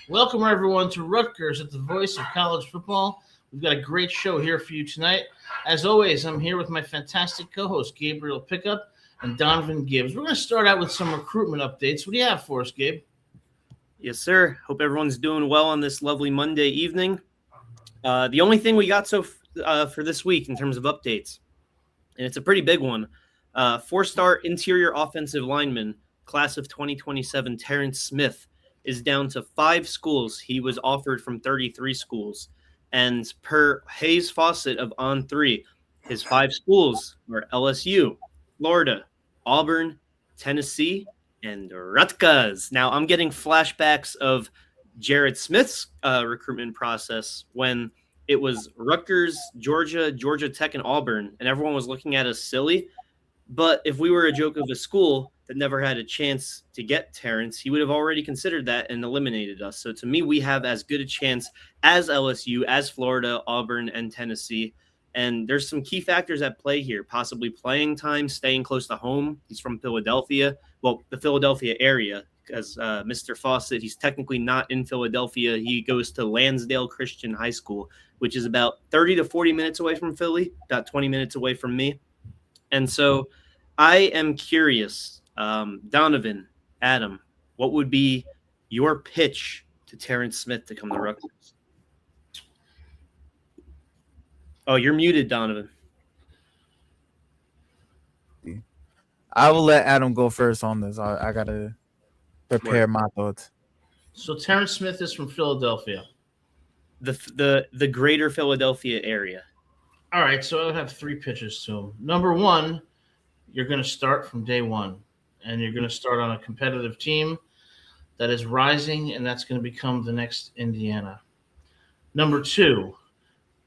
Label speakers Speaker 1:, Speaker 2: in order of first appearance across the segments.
Speaker 1: Welcome, everyone, to Rutgers at the voice of college football. We've got a great show here for you tonight. As always, I'm here with my fantastic co-host, Gabriel Pickup and Donovan Gibbs. We're going to start out with some recruitment updates. What do you have for us, Gabe?
Speaker 2: Yes, sir. Hope everyone's doing well on this lovely Monday evening. The only thing we got for this week in terms of updates, and it's a pretty big one, four-star interior offensive lineman, class of 2027, Terrence Smith, is down to 5 schools. He was offered from 33 schools. And per Hayes Fawcett of On3, his 5 schools were LSU, Florida, Auburn, Tennessee, and Rutgers. Now, I'm getting flashbacks of Jared Smith's recruitment process when it was Rutgers, Georgia, Georgia Tech, and Auburn, and everyone was looking at us silly. But if we were a joke of a school that never had a chance to get Terrence, he would have already considered that and eliminated us. So to me, we have as good a chance as LSU, as Florida, Auburn, and Tennessee. And there's some key factors at play here, possibly playing time, staying close to home. He's from Philadelphia, well, the Philadelphia area, because Mr. Fawcett, he's technically not in Philadelphia. He goes to Lansdale Christian High School, which is about 30 to 40 minutes away from Philly, about 20 minutes away from me. And so I am curious, Donovan, Adam, what would be your pitch to Terrence Smith to come to Rutgers? Oh, you're muted, Donovan.
Speaker 3: I will let Adam go first on this. I got to prepare my thoughts.
Speaker 1: So Terrence Smith is from Philadelphia.
Speaker 2: The greater Philadelphia area.
Speaker 1: All right, so I'll have 3 pitches to him. Number 1, you're going to start from day 1, and you're going to start on a competitive team that is rising, and that's going to become the next Indiana. Number 2,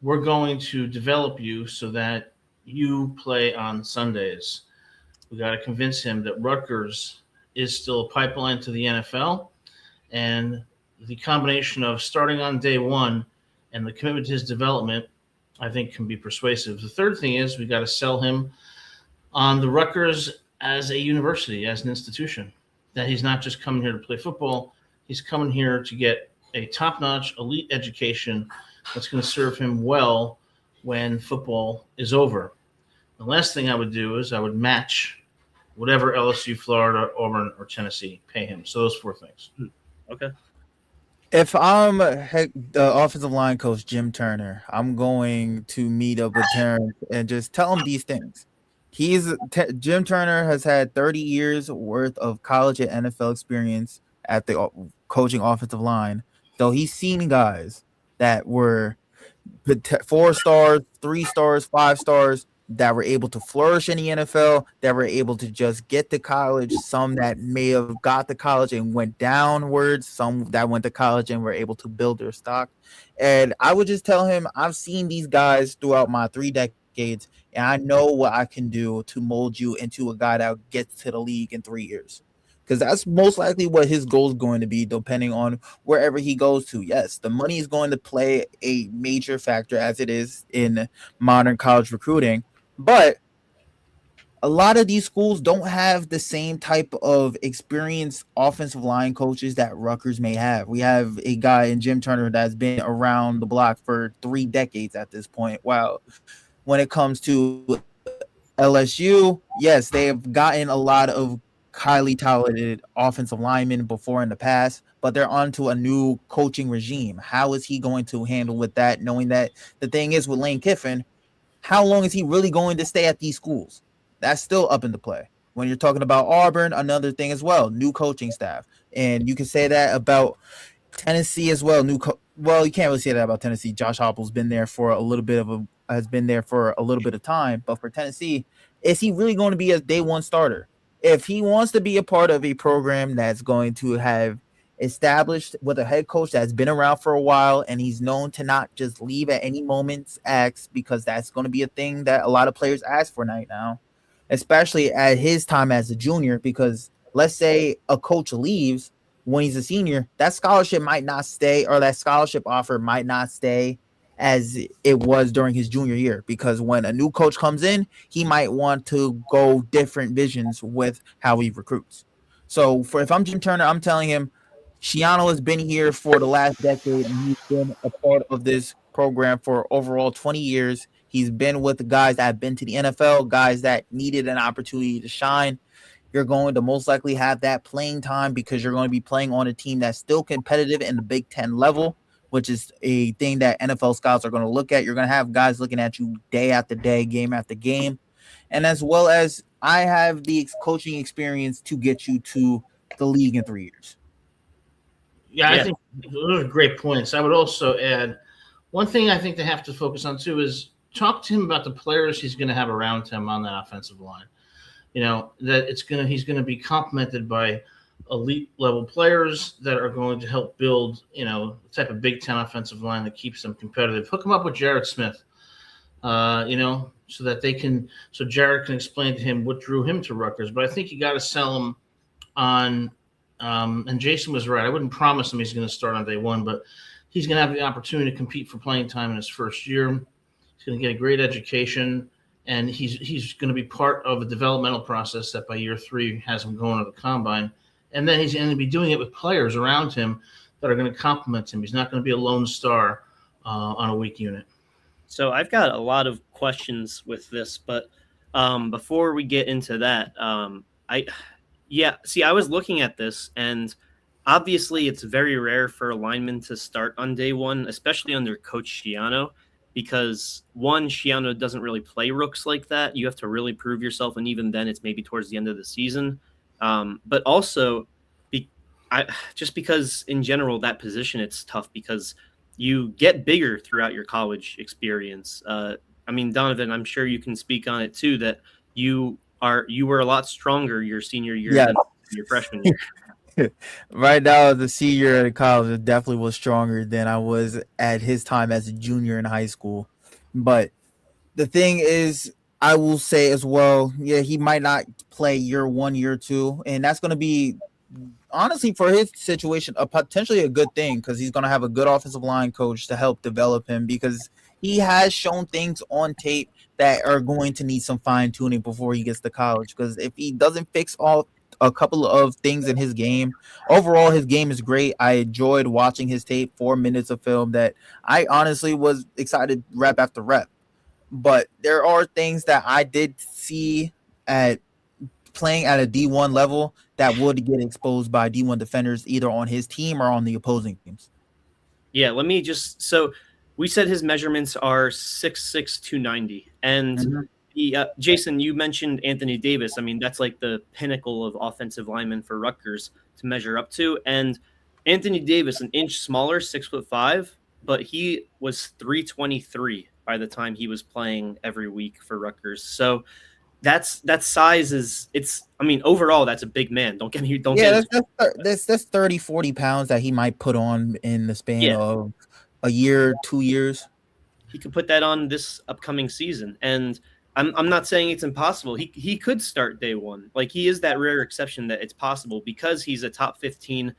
Speaker 1: we're going to develop you so that you play on Sundays. We got to convince him that Rutgers is still a pipeline to the NFL, and the combination of starting on day 1 and the commitment to his development, I think, can be persuasive. The third thing is we got to sell him on the Rutgers as a university, as an institution, that he's not just coming here to play football. He's coming here to get a top-notch elite education that's going to serve him well when football is over. The last thing I would do is I would match whatever LSU, Florida, Auburn, or Tennessee pay him. So those 4 things.
Speaker 2: Okay.
Speaker 3: If I'm the offensive line coach, Jim Turner, I'm going to meet up with Terrence and just tell him these things. Jim Turner has had 30 years worth of college and NFL experience at the coaching offensive line. So he's seen guys that were 4 stars, 3 stars, 5 stars that were able to flourish in the NFL, that were able to just get to college, some that may have got to college and went downwards, some that went to college and were able to build their stock. And I would just tell him, I've seen these guys throughout my 3 decades, and I know what I can do to mold you into a guy that gets to the league in 3 years. Because that's most likely what his goal is going to be, depending on wherever he goes to. Yes, the money is going to play a major factor, as it is in modern college recruiting. But a lot of these schools don't have the same type of experienced offensive line coaches that Rutgers may have. We have a guy in Jim Turner that's been around the block for 3 decades at this point. Wow. When it comes to LSU, yes, they have gotten a lot of highly talented offensive linemen before in the past, but they're onto a new coaching regime. How is he going to handle with that, knowing that the thing is with Lane Kiffin, how long is he really going to stay at these schools? That's still up into play. When you're talking about Auburn, another thing as well, new coaching staff. And you can say that about Tennessee as well. Well, you can't really say that about Tennessee. Josh Heupel's been there for a little bit of time. But for Tennessee, is he really going to be a day 1 starter? If he wants to be a part of a program that's going to have established with a head coach that's been around for a while, and he's known to not just leave at any moment's ask, because that's going to be a thing that a lot of players ask for right now, especially at his time as a junior, because let's say a coach leaves when he's a senior, that scholarship might not stay, or that scholarship offer might not stay as it was during his junior year, because when a new coach comes in, he might want to go different visions with how he recruits. So if I'm Jim Turner, I'm telling him, Shiano has been here for the last decade, and he's been a part of this program for overall 20 years. He's been with the guys that have been to the NFL, guys that needed an opportunity to shine. You're going to most likely have that playing time because you're going to be playing on a team that's still competitive in the Big Ten level, which is a thing that NFL scouts are going to look at. You're going to have guys looking at you day after day, game after game. And as well as I have the coaching experience to get you to the league in 3 years.
Speaker 1: Yeah, I think those are great points. I would also add one thing I think they have to focus on too is talk to him about the players he's going to have around him on that offensive line. That he's going to be complemented by elite level players that are going to help build, the type of Big Ten offensive line that keeps them competitive. Hook him up with Jared Smith, so that so Jared can explain to him what drew him to Rutgers. But I think you got to sell him on, and Jason was right. I wouldn't promise him he's going to start on day one, but he's going to have the opportunity to compete for playing time in his first year. He's going to get a great education, and he's going to be part of a developmental process that by year 3 has him going to the combine. And then he's going to be doing it with players around him that are going to complement him. He's not going to be a lone star on a weak unit.
Speaker 2: So I've got a lot of questions with this, but before we get into that, I was looking at this, and obviously it's very rare for a lineman to start on day one, especially under Coach Shiano, because one, Shiano doesn't really play rooks like that. You have to really prove yourself, and even then it's maybe towards the end of the season. But also, just because in general that position, it's tough because you get bigger throughout your college experience. Donovan, I'm sure you can speak on it too, that you were a lot stronger your senior year than your freshman year.
Speaker 3: Right now, the senior in college, it definitely was stronger than I was at his time as a junior in high school. But the thing is, I will say as well, he might not play year 1, year 2, and that's going to be, honestly, for his situation, potentially a good thing because he's going to have a good offensive line coach to help develop him because he has shown things on tape that are going to need some fine-tuning before he gets to college, because if he doesn't fix a couple of things in his game, overall his game is great. I enjoyed watching his tape, 4 minutes of film that I honestly was excited rep after rep. But there are things that I did see at playing at a D1 level that would get exposed by D1 defenders either on his team or on the opposing teams.
Speaker 2: Yeah, so we said his measurements are 6'6", 290. And Jason, you mentioned Anthony Davis. That's like the pinnacle of offensive linemen for Rutgers to measure up to. And Anthony Davis, an inch smaller, 6'5", but he was 323 by the time he was playing every week for Rutgers. So that size is overall that's a big man.
Speaker 3: That's 30, 40 pounds that he might put on in the span of a year, 2 years.
Speaker 2: He could put that on this upcoming season. And I'm not saying it's impossible. He could start day one. Like, he is that rare exception that it's possible because he's a top 15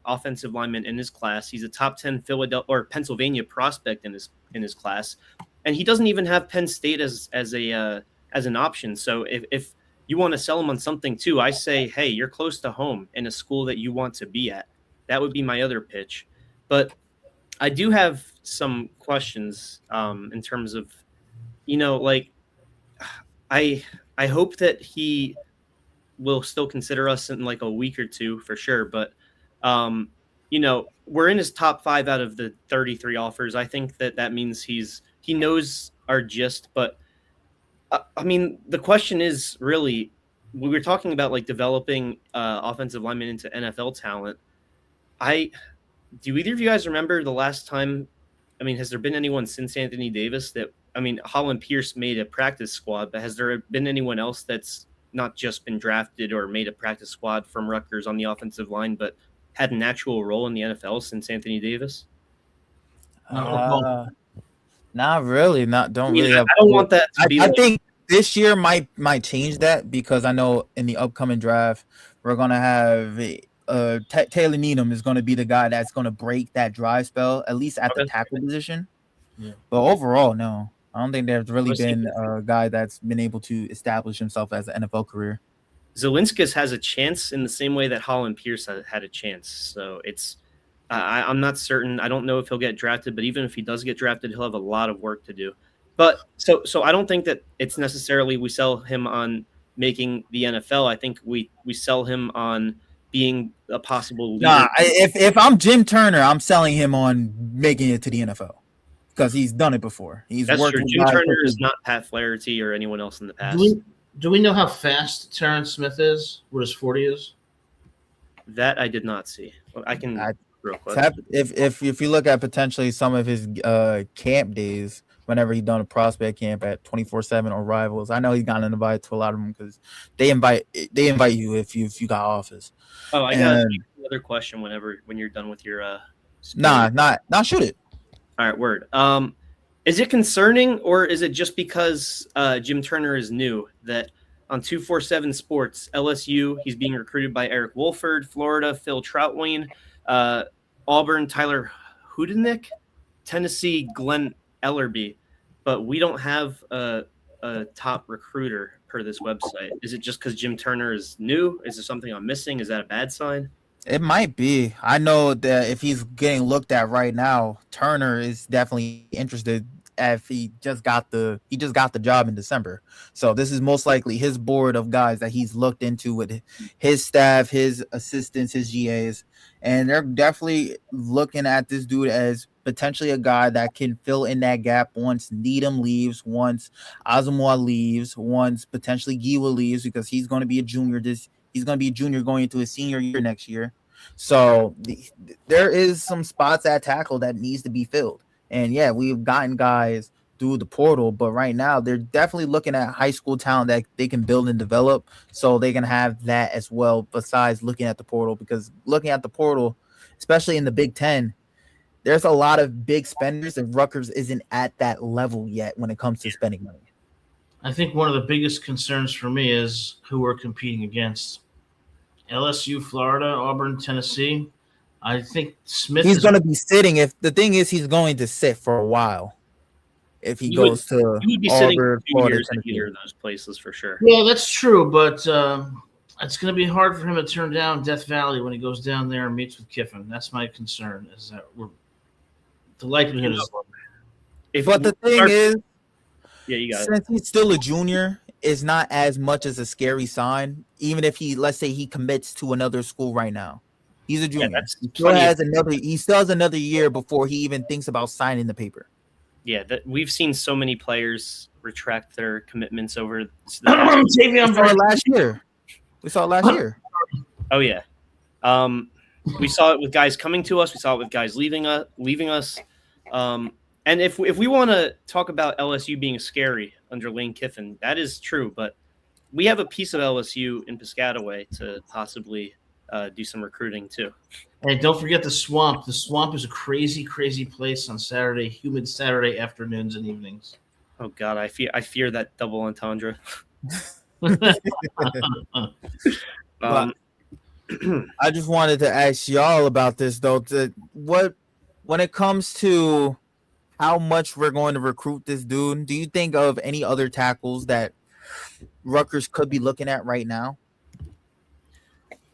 Speaker 2: offensive lineman in his class. He's a top 10 Philadelphia or Pennsylvania prospect in his class, and he doesn't even have Penn State as an option. So if you want to sell him on something too, I say, hey, you're close to home in a school that you want to be at. That would be my other pitch. But I do have some questions in terms of, I hope that he will still consider us in like a week or two for sure. But, we're in his top 5 out of the 33 offers. I think that means he knows our gist. But, the question is really, we were talking about like developing offensive linemen into NFL talent. Do either of you guys remember the last time? Has there been anyone since Anthony Davis that, Holland Pierce made a practice squad, but has there been anyone else that's not just been drafted or made a practice squad from Rutgers on the offensive line, but had an actual role in the NFL since Anthony Davis?
Speaker 3: Not really. I don't
Speaker 2: want that to be.
Speaker 3: I think this year might change that because I know in the upcoming draft we're gonna have Taylor Needham is going to be the guy that's going to break that drive spell, at least at the tackle position. Yeah. But overall, no. I don't think there's really been a guy that's been able to establish himself as an NFL career.
Speaker 2: Zelinskis has a chance in the same way that Holland Pierce had a chance. So it's I'm not certain. I don't know if he'll get drafted, but even if he does get drafted, he'll have a lot of work to do. But so I don't think that it's necessarily we sell him on making the NFL. I think we sell him on being a possible leader.
Speaker 3: Nah, if I'm Jim Turner, I'm selling him on making it to the NFL because he's done it before.
Speaker 2: That's
Speaker 3: worked
Speaker 2: true.
Speaker 3: with
Speaker 2: Jim
Speaker 3: guys
Speaker 2: Turner
Speaker 3: such
Speaker 2: is not Pat Flaherty or anyone else in the past.
Speaker 1: Do we know how fast Terrence Smith is? What his 40 is?
Speaker 2: That I did not see. I can real quick.
Speaker 3: If you look at potentially some of his camp days, whenever he done a prospect camp at 24/7 or Rivals, I know he's gotten invited to a lot of them because they invite you if you got offers.
Speaker 2: Oh, I got another question when you're done with your
Speaker 3: Not shoot it.
Speaker 2: All right, word. Is it concerning, or is it just because Jim Turner is new that on 247 Sports, LSU, he's being recruited by Eric Wolford, Florida, Phil Troutwayne, Auburn, Tyler Hudenick, Tennessee, Glenn Ellerby, but we don't have a top recruiter per this website. Is it just because Jim Turner is new? Is there something I'm missing? Is that a bad sign?
Speaker 3: It might be. I know that if he's getting looked at right now, Turner is definitely interested. If he just got the job in December, so this is most likely his board of guys that he's looked into with his staff, his assistants, his GAs, and they're definitely looking at this dude as potentially a guy that can fill in that gap once Needham leaves, once Asamoah leaves, once potentially Giwa leaves because he's going to be a junior. He's going to be a junior going into his senior year next year. So there is some spots at tackle that needs to be filled. And yeah, we've gotten guys through the portal, but right now they're definitely looking at high school talent that they can build and develop so they can have that as well besides looking at the portal, because looking at the portal, especially in the Big Ten, there's a lot of big spenders and Rutgers isn't at that level yet when it comes to spending money.
Speaker 1: I think one of the biggest concerns for me is who we're competing against. LSU, Florida, Auburn, Tennessee. I think Smith
Speaker 3: he's going to be sitting. If the thing is, he's going to sit for a while. If he goes to
Speaker 2: would be
Speaker 3: Auburn,
Speaker 2: sitting for 2
Speaker 3: Florida,
Speaker 2: years in
Speaker 3: Tennessee.
Speaker 2: either of those places for sure.
Speaker 1: Yeah, that's true, but it's going to be hard for him to turn down Death Valley when he goes down there and meets with Kiffin. That's my concern. Is that the likelihood is.
Speaker 3: But the thing is,
Speaker 2: yeah, you got it.
Speaker 3: Since he's still a junior, is not as much as a scary sign. Even if let's say he commits to another school right now, he's a junior. He still has another year before he even thinks about signing the paper.
Speaker 2: Yeah, we've seen so many players retract their commitments over
Speaker 3: We saw it last year.
Speaker 2: Oh yeah, we saw it with guys coming to us. We saw it with guys leaving us. And if we want to talk about LSU being scary under Lane Kiffin, that is true. But we have a piece of LSU in Piscataway to possibly do some recruiting too.
Speaker 1: Hey, don't forget the Swamp. The Swamp is a crazy, crazy place on Saturday, humid Saturday afternoons and evenings.
Speaker 2: Oh God, I fear that double entendre.
Speaker 3: I just wanted to ask y'all about this though. When it comes to how much we're going to recruit this dude, do you think of any other tackles that Rutgers could be looking at right now?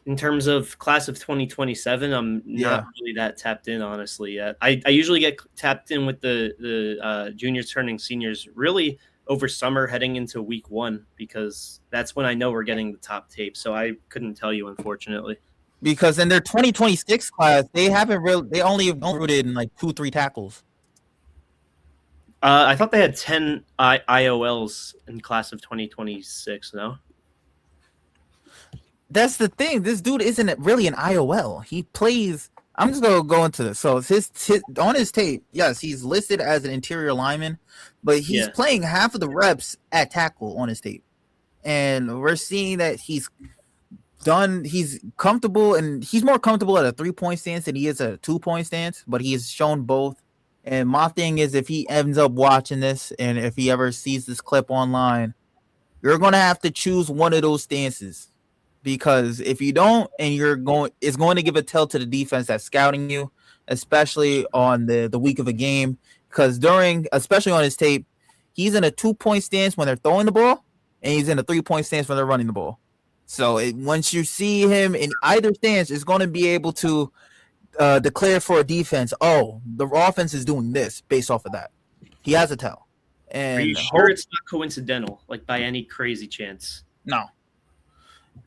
Speaker 2: In terms of class of 2027, I'm not really that tapped in, honestly, yet. I usually get tapped in with the juniors turning seniors really over summer heading into week 1 because that's when I know we're getting the top tape. So I couldn't tell you, unfortunately.
Speaker 3: Because in their 2026 class, they only recruited in like 2-3 tackles.
Speaker 2: I thought they had 10 IOLs in class of 2026, no?
Speaker 3: That's the thing. This dude isn't really an IOL. He plays. I'm just gonna go into this. So his on his tape, yes, he's listed as an interior lineman, but he's playing half of the reps at tackle on his tape, and we're seeing that he's comfortable, and he's more comfortable at a 3-point stance than he is at a 2-point stance. But he's shown both. And my thing is, if he ends up watching this, and if he ever sees this clip online, you're gonna have to choose one of those stances. Because if you don't, and it's going to give a tell to the defense that's scouting you, especially on the week of a game. Because especially on his tape, he's in a 2-point stance when they're throwing the ball, and he's in a 3-point stance when they're running the ball. So once you see him in either stance, it's going to be able to declare for a defense. Oh, the offense is doing this based off of that. He has a tell.
Speaker 2: Are you
Speaker 3: And
Speaker 2: sure it's not coincidental, like by any crazy chance?
Speaker 3: no.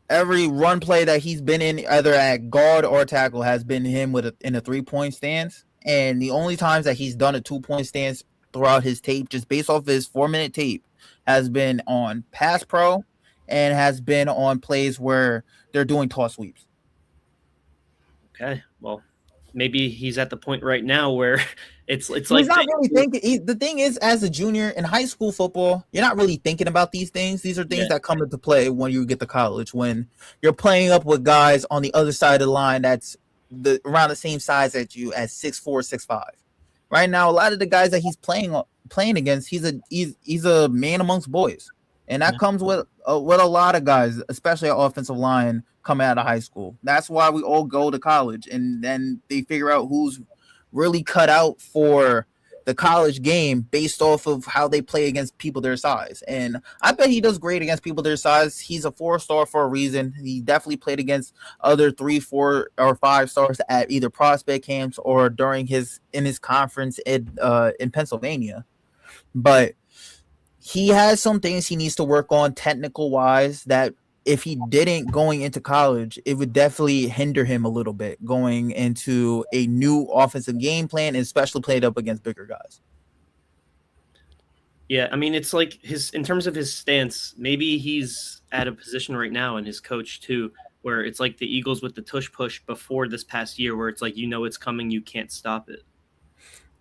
Speaker 3: Every run play that he's been in, either at guard or tackle, has been him in a 3-point stance. And the only times that he's done a 2-point stance throughout his tape, just based off his 4-minute tape, has been on pass pro and has been on plays where they're doing toss sweeps.
Speaker 2: Okay, well, maybe he's at the point right now where it's
Speaker 3: He's
Speaker 2: like
Speaker 3: not really thinking. The thing is, as a junior in high school football, you're not really thinking about these things. These are things that come into play when you get to college, when you're playing up with guys on the other side of the line that's around the same size as you, at 6'4", 6'5". Right now, a lot of the guys that he's playing against, he's a man amongst boys, and that comes with a lot of guys, especially at offensive line, coming out of high school. That's why we all go to college, and then they figure out who's really cut out for the college game based off of how they play against people their size. And I bet he does great against people their size. He's a 4-star for a reason. He definitely played against other 3, 4, or 5 stars at either prospect camps or during his conference in Pennsylvania. But he has some things he needs to work on technical wise that if he didn't going into college, it would definitely hinder him a little bit going into a new offensive game plan, and especially played up against bigger guys.
Speaker 2: Yeah, I mean, it's like in terms of his stance, maybe he's at a position right now, and his coach too, where it's like the Eagles with the tush push before this past year, where it's like, it's coming, you can't stop it.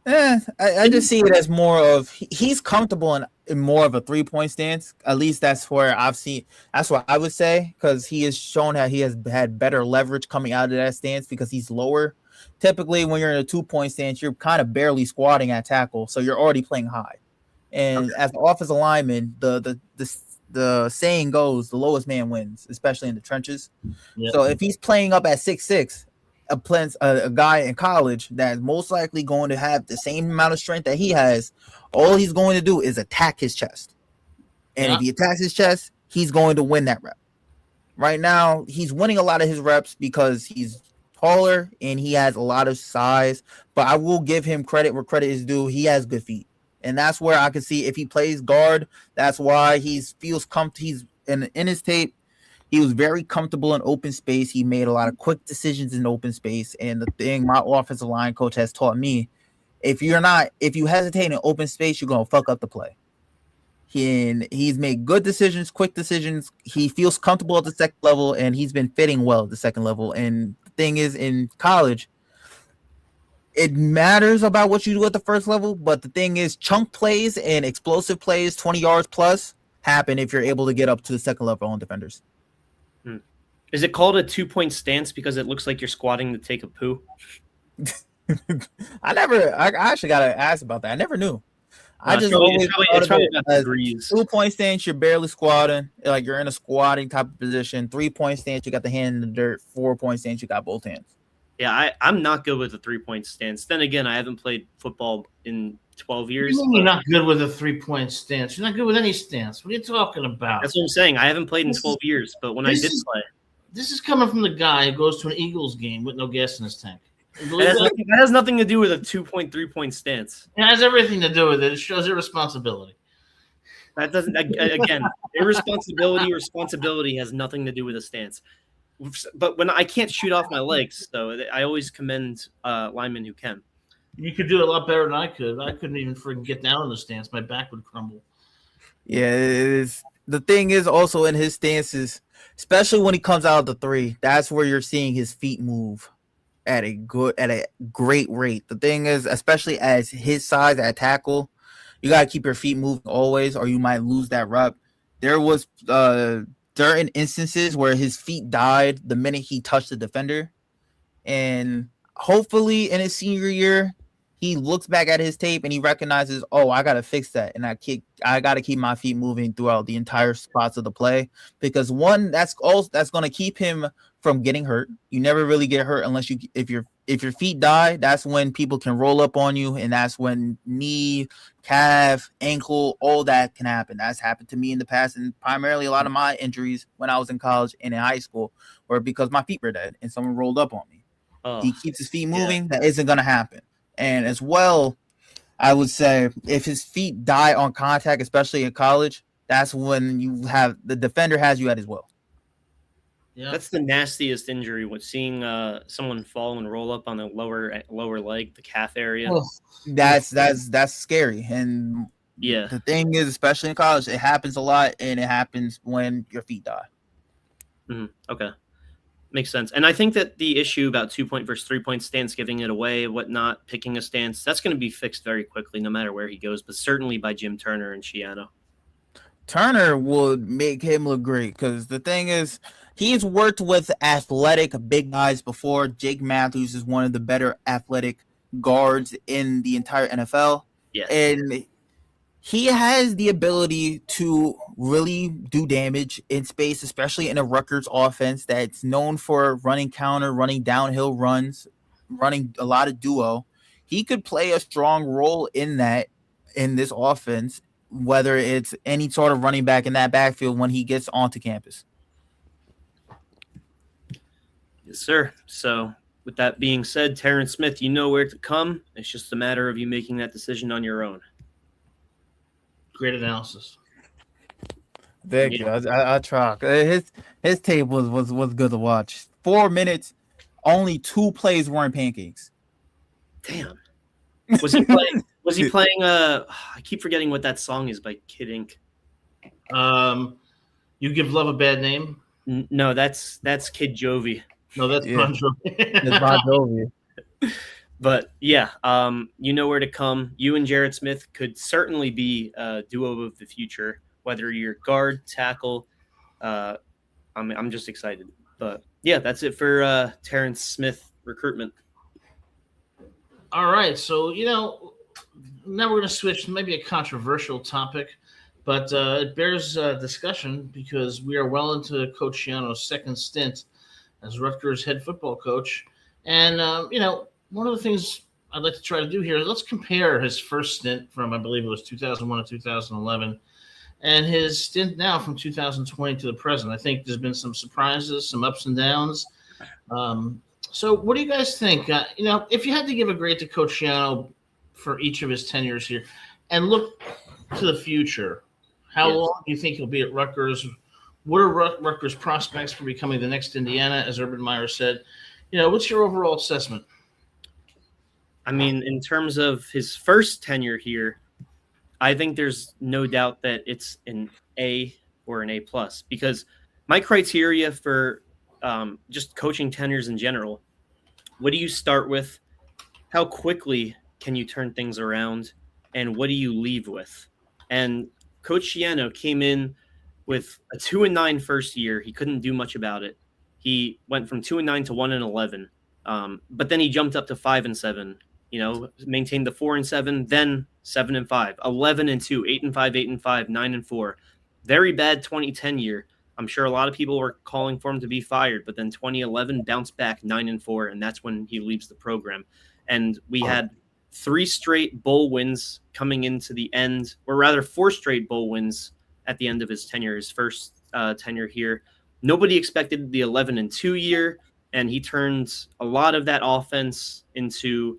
Speaker 3: I just see it as more of he's comfortable in more of a 3-point stance. At least that's where I've seen. That's what I would say, because he has shown how he has had better leverage coming out of that stance because he's lower. Typically, when you're in a 2-point stance, you're kind of barely squatting at tackle, so you're already playing high. And as an offensive lineman, the saying goes, the lowest man wins, especially in the trenches. Yep. So if he's playing up at 6'6", a guy in college that's most likely going to have the same amount of strength that he has, all he's going to do is attack his chest. And if he attacks his chest, he's going to win that rep. Right now, he's winning a lot of his reps because he's taller and he has a lot of size. But I will give him credit where credit is due. He has good feet. And that's where I can see if he plays guard, that's why he feels comfortable. He's in his tape. He was very comfortable in open space. He made a lot of quick decisions in open space. And the thing my offensive line coach has taught me, if you hesitate in open space, you're going to fuck up the play. He's made good decisions, quick decisions. He feels comfortable at the second level, and he's been fitting well at the second level. And the thing is, in college, it matters about what you do at the first level. But the thing is, chunk plays and explosive plays, 20 yards plus, happen if you're able to get up to the second level on defenders.
Speaker 2: Is it called a 2-point stance because it looks like you're squatting to take a poo?
Speaker 3: I actually got to ask about that. I never knew. I just
Speaker 2: always
Speaker 3: thought of it as 2-point stance, you're barely squatting. Like you're in a squatting type of position. 3-point stance, you got the hand in the dirt. 4-point stance, you got both hands.
Speaker 2: Yeah, I'm not good with a 3-point stance. Then again, I haven't played football in 12 years.
Speaker 1: You're not good with a 3-point stance. You're not good with any stance. What are you talking about?
Speaker 2: That's what I'm saying. I haven't played in 12 years, but when I did play.
Speaker 1: This is coming from the guy who goes to an Eagles game with no gas in his tank.
Speaker 2: That has nothing to do with a 2-point, 3-point stance.
Speaker 1: It has everything to do with it. It shows irresponsibility.
Speaker 2: That doesn't, again, responsibility has nothing to do with a stance. But when I can't shoot off my legs, so I always commend linemen who can.
Speaker 1: You could do it a lot better than I could. I couldn't even freaking get down in the stance. My back would crumble.
Speaker 3: Yeah, it is. The thing is also in his stances, especially when he comes out of the 3, that's where you're seeing his feet move at a great rate. The thing is, especially as his size at tackle, you got to keep your feet moving always, or you might lose that rep. There was certain instances where his feet died the minute he touched the defender, and hopefully in his senior year, he looks back at his tape and he recognizes, oh, I got to fix that. And I got to keep my feet moving throughout the entire spots of the play, because one, that's going to keep him from getting hurt. You never really get hurt unless if your feet die, that's when people can roll up on you, and that's when knee, calf, ankle, all that can happen. That's happened to me in the past, and primarily a lot of my injuries when I was in college and in high school were because my feet were dead and someone rolled up on me. He keeps his feet moving, that isn't going to happen. And as well, I would say if his feet die on contact, especially in college, that's when you have the defender has you at his will.
Speaker 2: Yeah, that's the nastiest injury. With seeing someone fall and roll up on the lower leg, the calf area.
Speaker 3: Oh, that's scary. And
Speaker 2: yeah,
Speaker 3: the thing is, especially in college, it happens a lot, and it happens when your feet die.
Speaker 2: Mm-hmm. Okay, makes sense. And I think that the issue about 2-point versus 3-point stance, giving it away, whatnot, picking a stance, that's going to be fixed very quickly, no matter where he goes. But certainly by Jim Turner and Schiano.
Speaker 3: Turner would make him look great because the thing is, he's worked with athletic big guys before. Jake Matthews is one of the better athletic guards in the entire NFL.
Speaker 2: Yeah.
Speaker 3: And he has the ability to really do damage in space, especially in a Rutgers offense that's known for running counter, running downhill runs, running a lot of duo. He could play a strong role in this offense, whether it's any sort of running back in that backfield when he gets onto campus.
Speaker 2: Yes, sir. So with that being said, Terrence Smith, you know where to come. It's just a matter of you making that decision on your own.
Speaker 1: Great analysis.
Speaker 3: Thank you. I try. His tape was good to watch. 4 minutes, only 2 plays weren't pancakes.
Speaker 2: Damn. Was he playing? Was he playing? I keep forgetting what that song is by Kid Ink.
Speaker 1: You Give Love a Bad Name.
Speaker 2: No, that's Kid Jovi.
Speaker 1: No, that's Bon Jovi.
Speaker 3: It's Bon Jovi.
Speaker 2: But yeah, you know where to come. You and Jared Smith could certainly be a duo of the future. Whether you're guard, tackle, I'm just excited. But yeah, that's it for Terrence Smith recruitment.
Speaker 1: All right, so now we're going to switch to maybe a controversial topic, but it bears discussion because we are well into Coach Schiano's second stint as Rutgers head football coach. And, one of the things I'd like to try to do here is let's compare his first stint from, I believe it was 2001 to 2011, and his stint now from 2020 to the present. I think there's been some surprises, some ups and downs. So what do you guys think? If you had to give a grade to Coach Schiano for each of his tenures here and look to the future, how long do you think he'll be at Rutgers? What are Rutgers' prospects for becoming the next Indiana, as Urban Meyer said? What's your overall assessment?
Speaker 2: I mean, in terms of his first tenure here, I think there's no doubt that it's an A or an A+, because my criteria for just coaching tenures in general, what do you start with? How quickly can you turn things around? And what do you leave with? And Coach Schiano came in with a 2-9 first year. He couldn't do much about it. He went from 2-9 to 1-11. But then he jumped up to 5-7, maintained the 4-7, then 7-5, 11-2, 8-5, 8-5, 9-4. Very bad 2010 year. I'm sure a lot of people were calling for him to be fired, but then 2011 bounced back 9-4, and that's when he leaves the program. And we had 3 straight bowl wins coming into the end, or rather 4 straight bowl wins at the end of his tenure, his first tenure here. Nobody expected the 11-2 year, and he turned a lot of that offense into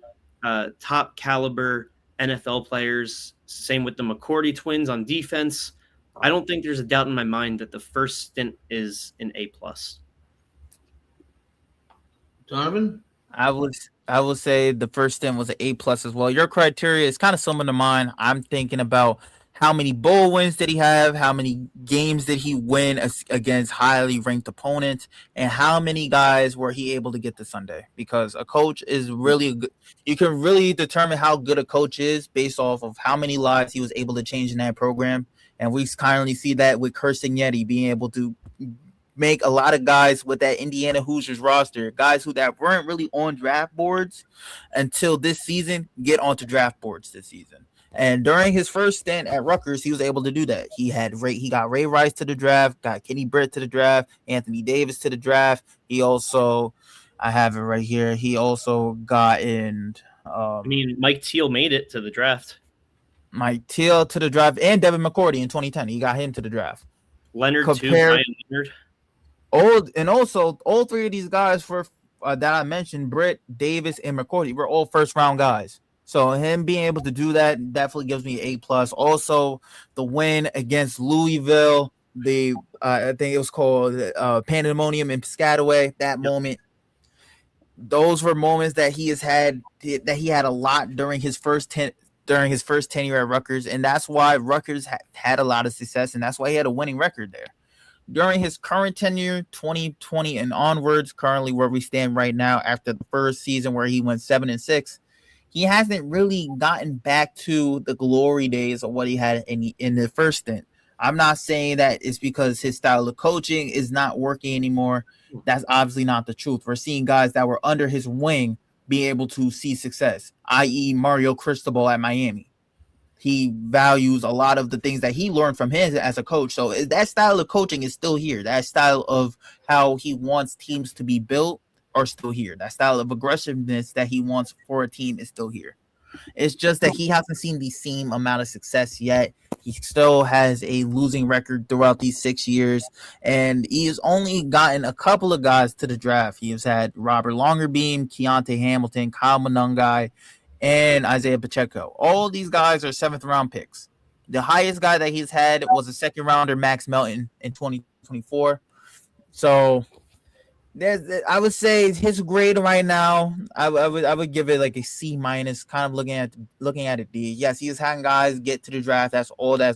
Speaker 2: top caliber NFL players. Same with the McCourty twins on defense. I don't think there's a doubt in my mind that the first stint is an A+.
Speaker 1: Donovan?
Speaker 3: I would say the first stint was an A+ as well. Your criteria is kind of similar to mine. I'm thinking about how many bowl wins did he have, how many games did he win against highly ranked opponents, and how many guys were he able to get to Sunday? Because a coach is really good. You can really determine how good a coach is based off of how many lives he was able to change in that program. And we currently see that with Kirsten Yeti being able to make a lot of guys with that Indiana Hoosiers roster, guys that weren't really on draft boards until this season, get onto draft boards this season. And during his first stint at Rutgers, he was able to do that. He got Ray Rice to the draft, got Kenny Britt to the draft, Anthony Davis to the draft. He also, I have it right here. He also got in.
Speaker 2: I mean, Mike Teal made it to the draft.
Speaker 3: Mike Teal to the draft, and Devin McCourty in 2010. He got him to the draft.
Speaker 2: Leonard too, Brian Leonard.
Speaker 3: Also all three of these guys that I mentioned, Britt, Davis, and McCourty, were all first round guys. So him being able to do that definitely gives me A+. Also, the win against Louisville, I think it was called Pandemonium in Piscataway. That moment, those were moments that he had a lot during his first tenure at Rutgers, and that's why Rutgers had a lot of success, and that's why he had a winning record there. During his current tenure, 2020 and onwards, currently where we stand right now after the first season where he went 7-6, he hasn't really gotten back to the glory days of what he had in the first stint. I'm not saying that it's because his style of coaching is not working anymore. That's obviously not the truth. We're seeing guys that were under his wing be able to see success, i.e. Mario Cristobal at Miami. He values a lot of the things that he learned from him as a coach. So that style of coaching is still here. That style of how he wants teams to be built are still here. That style of aggressiveness that he wants for a team is still here. It's just that he hasn't seen the same amount of success yet. He still has a losing record throughout these 6 years, and he has only gotten a couple of guys to the draft. He has had Robert Longerbeam, Keontae Hamilton, Kyle Monangai, and Isaiah Pacheco. All these guys are 7th round picks. The highest guy that he's had was a 2nd rounder, Max Melton, in 2024. So I would say his grade right now, I would give it like a C-, kind of looking at it D. Yes, he's having guys get to the draft. That's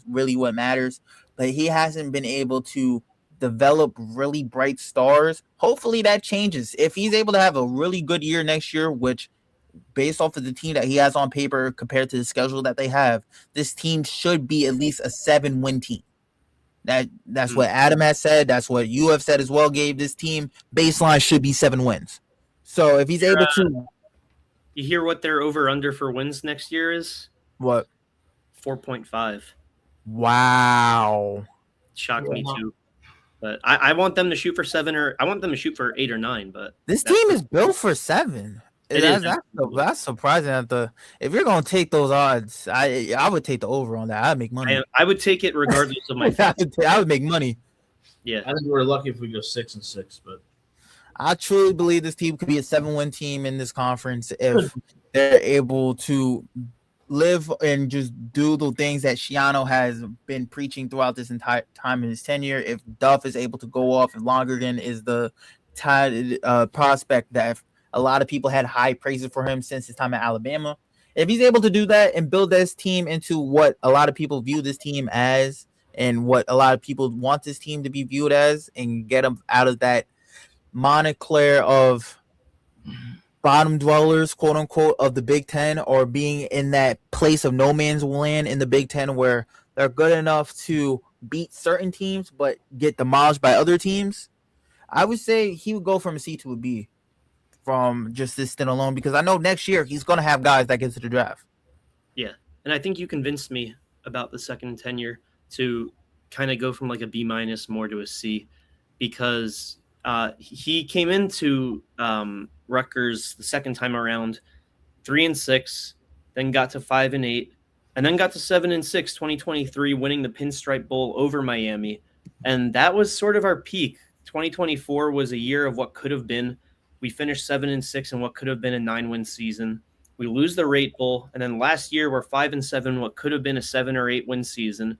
Speaker 3: really what matters. But he hasn't been able to develop really bright stars. Hopefully that changes. If he's able to have a really good year next year, which based off of the team that he has on paper compared to the schedule that they have, this team should be at least a 7-win team. That's what Adam has said. That's what you have said as well, Gabe. This team baseline should be 7 wins. So if he's able to,
Speaker 2: you hear what their over/under for wins next year is?
Speaker 3: What?
Speaker 2: 4.5.
Speaker 3: Wow.
Speaker 2: Shocked me too. But I want them to shoot for 7, or I want them to shoot for 8 or 9. But
Speaker 3: this team is built for 7. That's surprising. If you're gonna take those odds, I would take the over on that. I'd make money.
Speaker 2: I would take it regardless of my.
Speaker 3: I would make money.
Speaker 2: Yeah,
Speaker 1: I think we're lucky if we go 6-6, but
Speaker 3: I truly believe this team could be a 7-win team in this conference if they're able to live and just do the things that Schiano has been preaching throughout this entire time in his tenure. If Duff is able to go off, and Longergan is the prospect that a lot of people had high praises for him since his time at Alabama. If he's able to do that and build this team into what a lot of people view this team as and what a lot of people want this team to be viewed as, and get them out of that monoclair of bottom dwellers, quote unquote, of the Big Ten, or being in that place of no man's land in the Big Ten where they're good enough to beat certain teams but get demolished by other teams, I would say he would go from a C to a B from just this stint alone, because I know next year he's going to have guys that get to the draft.
Speaker 2: Yeah, and I think you convinced me about the second tenure to kind of go from like a B- more to a C, because he came into Rutgers the second time around 3-6, then got to 5-8, and then got to 7-6 2023, winning the Pinstripe Bowl over Miami. And that was sort of our peak. 2024 was a year of what could have been. We finished 7-6 in what could have been a 9-win season. We lose the Rate Bowl, and then last year we're 5-7, what could have been a 7 or 8 win season,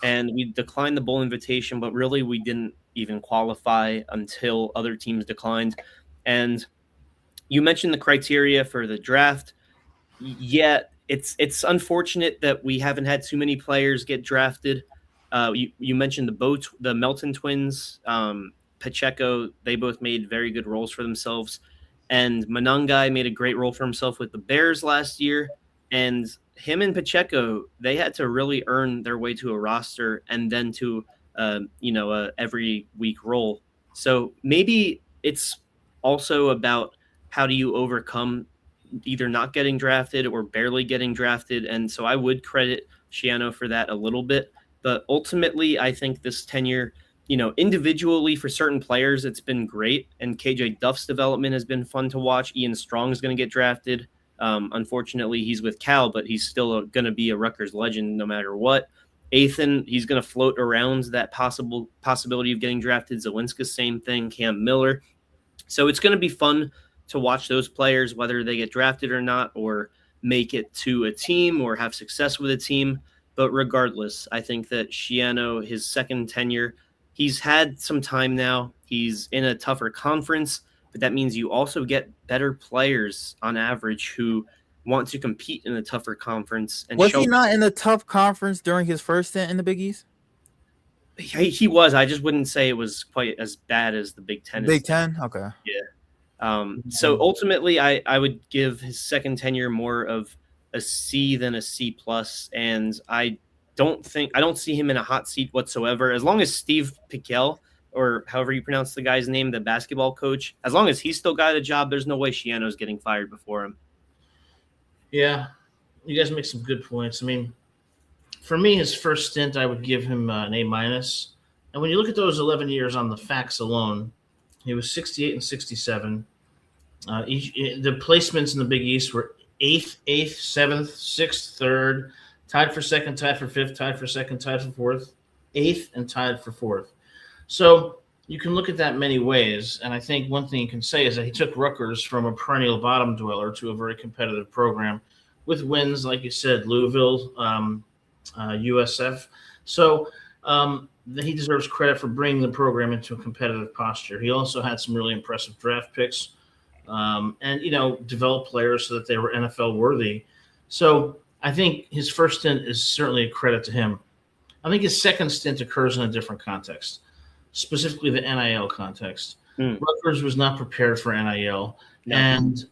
Speaker 2: and we declined the bowl invitation. But really, we didn't even qualify until other teams declined. And you mentioned the criteria for the draft. Yeah, it's unfortunate that we haven't had too many players get drafted. You mentioned the Melton twins. Pacheco, they both made very good roles for themselves. And Monangai made a great role for himself with the Bears last year. And him and Pacheco, they had to really earn their way to a roster and then to, a every week role. So maybe it's also about how do you overcome either not getting drafted or barely getting drafted. And so I would credit Schiano for that a little bit. But ultimately, I think this tenure, individually for certain players, it's been great. And KJ Duff's development has been fun to watch. Ian Strong is going to get drafted. Unfortunately, he's with Cal, but he's still going to be a Rutgers legend no matter what. Athan, he's going to float around that possibility of getting drafted. Zawinska, same thing. Cam Miller. So it's going to be fun to watch those players, whether they get drafted or not, or make it to a team or have success with a team. But regardless, I think that Schiano, his second tenure, he's had some time now. He's in a tougher conference, but that means you also get better players on average who want to compete in a tougher conference. And
Speaker 3: was he not in a tough conference during his first stint in the Big East?
Speaker 2: He was. I just wouldn't say it was quite as bad as the Big Ten.
Speaker 3: Big Ten? Okay.
Speaker 2: Yeah. So ultimately, I would give his second tenure more of a C than a C plus, and I don't see him in a hot seat whatsoever. As long as Steve Piquel, or however you pronounce the guy's name, the basketball coach, as long as he's still got a job, there's no way Schiano's getting fired before him.
Speaker 1: Yeah, you guys make some good points. I mean, for me, his first stint, I would give him an A minus. And when you look at those 11 years on the facts alone, he was 68 and 67. The placements in the Big East were 8th, 7th, 6th, 3rd, tied for second, tied for 5th, tied for second, tied for 4th, 8th, and tied for 4th. So you can look at that many ways. And I think one thing you can say is that he took Rutgers from a perennial bottom dweller to a very competitive program with wins, like you said, Louisville, USF. So he deserves credit for bringing the program into a competitive posture. He also had some really impressive draft picks and, developed players so that they were NFL worthy. So I think his first stint is certainly a credit to him. I think his second stint occurs in a different context, specifically the NIL context. Rutgers was not prepared for NIL and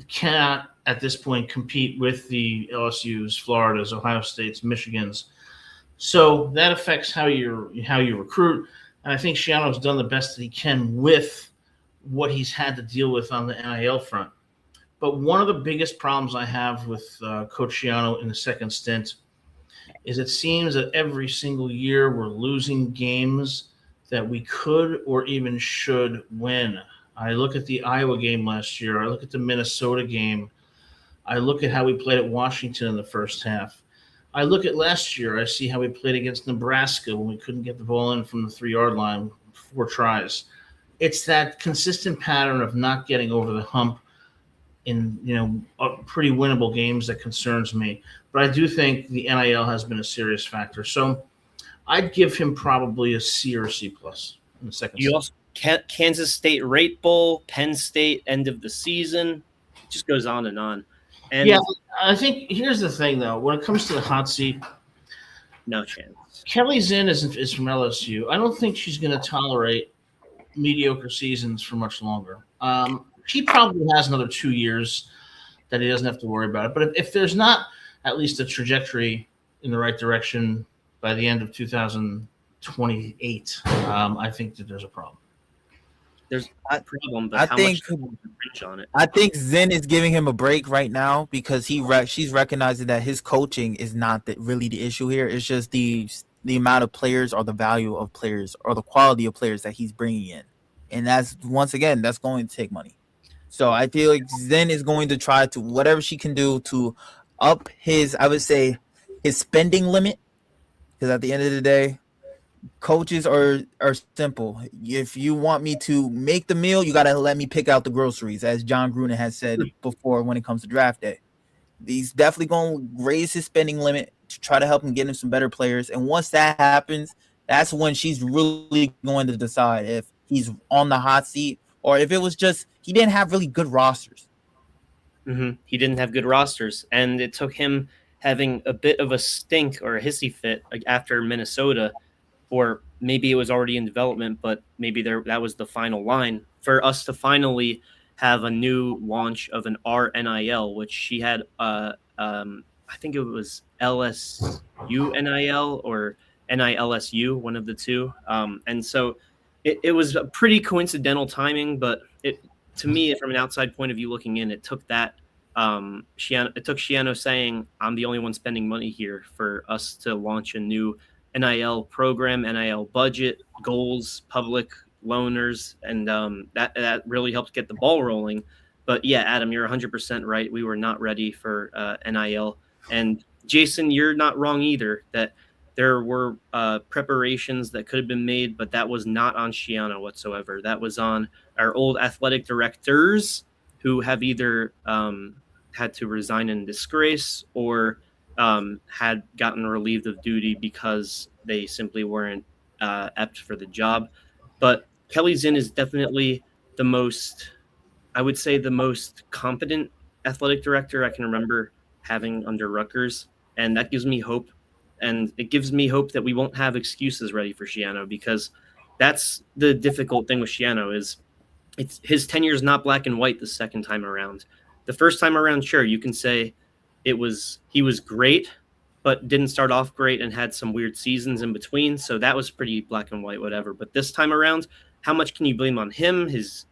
Speaker 1: cannot at this point compete with the LSU's, Florida's, Ohio State's, Michigan's. So that affects how you recruit. And I think Schiano's done the best that he can with what he's had to deal with on the NIL front. But one of the biggest problems I have with Coach Schiano in the second stint is it seems that every single year we're losing games that we could or even should win. I look at the Iowa game last year. I look at the Minnesota game. I look at how we played at Washington in the first half. I look at last year. I see how we played against Nebraska when we couldn't get the ball in from the 3-yard line, 4 tries. It's that consistent pattern of not getting over the hump in pretty winnable games that concerns me. But I do think the NIL has been a serious factor. So I'd give him probably a C or a C plus in the second.
Speaker 2: You also Kansas State Rate Bowl, Penn State end of the season. It just goes on and on. And
Speaker 1: yeah, I think here's the thing though. When it comes to the hot seat,
Speaker 2: no chance.
Speaker 1: Kelly Zinn is from LSU. I don't think she's going to tolerate mediocre seasons for much longer. He probably has another 2 years that he doesn't have to worry about it. But if there's not at least a trajectory in the right direction by the end of 2028, I think that there's a problem.
Speaker 2: There's a problem, but how much reach on it?
Speaker 3: I think Zinn is giving him a break right now because she's recognizing that his coaching is not really the issue here. It's just the amount of players or the value of players or the quality of players that he's bringing in. And that's going to take money. So I feel like Zinn is going to try to whatever she can do to up his spending limit. Because at the end of the day, coaches are simple. If you want me to make the meal, you got to let me pick out the groceries, as John Gruden has said before when it comes to draft day. He's definitely going to raise his spending limit to try to help him get him some better players. And once that happens, that's when she's really going to decide if he's on the hot seat or if it was just he didn't have really good rosters.
Speaker 2: Mm-hmm. He didn't have good rosters, and it took him having a bit of a stink or a hissy fit after Minnesota, or maybe it was already in development, but maybe that was the final line for us to finally have a new launch of an RNIL, which she had, I think it was LSU NIL or NILSU, one of the two. And so it was a pretty coincidental timing, but to me, from an outside point of view looking in, it took that It took Shiano saying, "I'm the only one spending money here," for us to launch a new NIL program, NIL budget, goals, public loaners, and that really helped get the ball rolling. But yeah, Adam, you're 100% right. We were not ready for NIL, and Jason, you're not wrong either. That there were preparations that could have been made, but that was not on Shiano whatsoever. That was on our old athletic directors, who have either had to resign in disgrace or had gotten relieved of duty because they simply weren't apt for the job. But Kelly Zinn is definitely the most, I would say, the most competent athletic director I can remember having under Rutgers. And that gives me hope. And it gives me hope that we won't have excuses ready for Shiano, because that's the difficult thing with Shiano is his tenure is not black and white the second time around. The first time around, sure, you can say he was great, but didn't start off great and had some weird seasons in between. So that was pretty black and white, whatever. But this time around, how much can you blame on him, his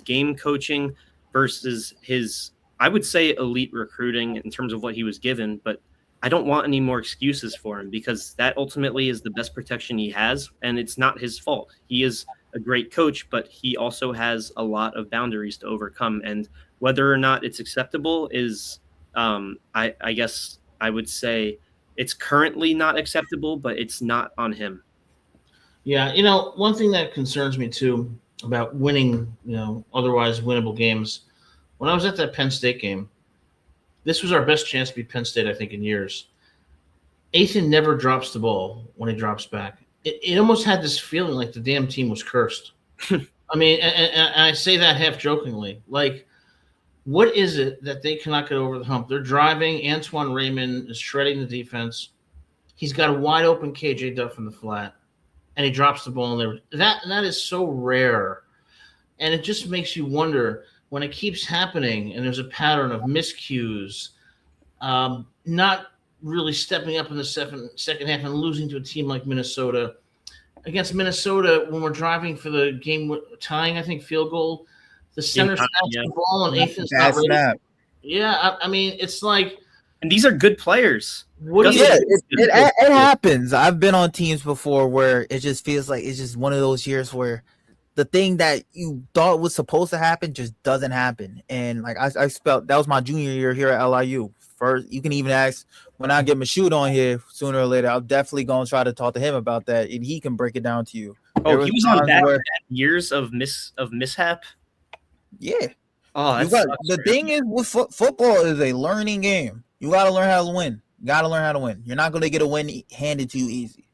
Speaker 2: game coaching versus his, I would say, elite recruiting in terms of what he was given. But I don't want any more excuses for him, because that ultimately is the best protection he has. And it's not his fault. He is a great coach, but he also has a lot of boundaries to overcome. And whether or not it's acceptable is, I guess I would say it's currently not acceptable, but it's not on him.
Speaker 1: Yeah, one thing that concerns me too about winning, otherwise winnable games. When I was at that Penn State game, this was our best chance to beat Penn State, I think, in years. Ethan never drops the ball when he drops back. It almost had this feeling like the damn team was cursed. I mean, and I say that half jokingly. Like, what is it that they cannot get over the hump? They're driving. Antoine Raymond is shredding the defense. He's got a wide open KJ Duff in the flat, and he drops the ball in there. That is so rare, and it just makes you wonder when it keeps happening. And there's a pattern of miscues, not really stepping up in the second half and losing to a team like Minnesota. Against Minnesota, when we're driving for the game tying, I think, field goal, the center snaps the ball and Ethan's not ready. Yeah, I mean, it's like,
Speaker 2: and these are good players.
Speaker 3: It happens. I've been on teams before where it just feels like it's just one of those years where the thing that you thought was supposed to happen just doesn't happen. And like I spelled, that was my junior year here at LIU. First, you can even ask when I get Mashoud on here sooner or later. I'll definitely go and try to talk to him about that, and he can break it down to you.
Speaker 2: Oh, he was on that years of mishap.
Speaker 3: Yeah.
Speaker 2: Oh,
Speaker 3: the thing is with football is a learning game. You got to learn how to win. You're not going to get a win handed to you easy.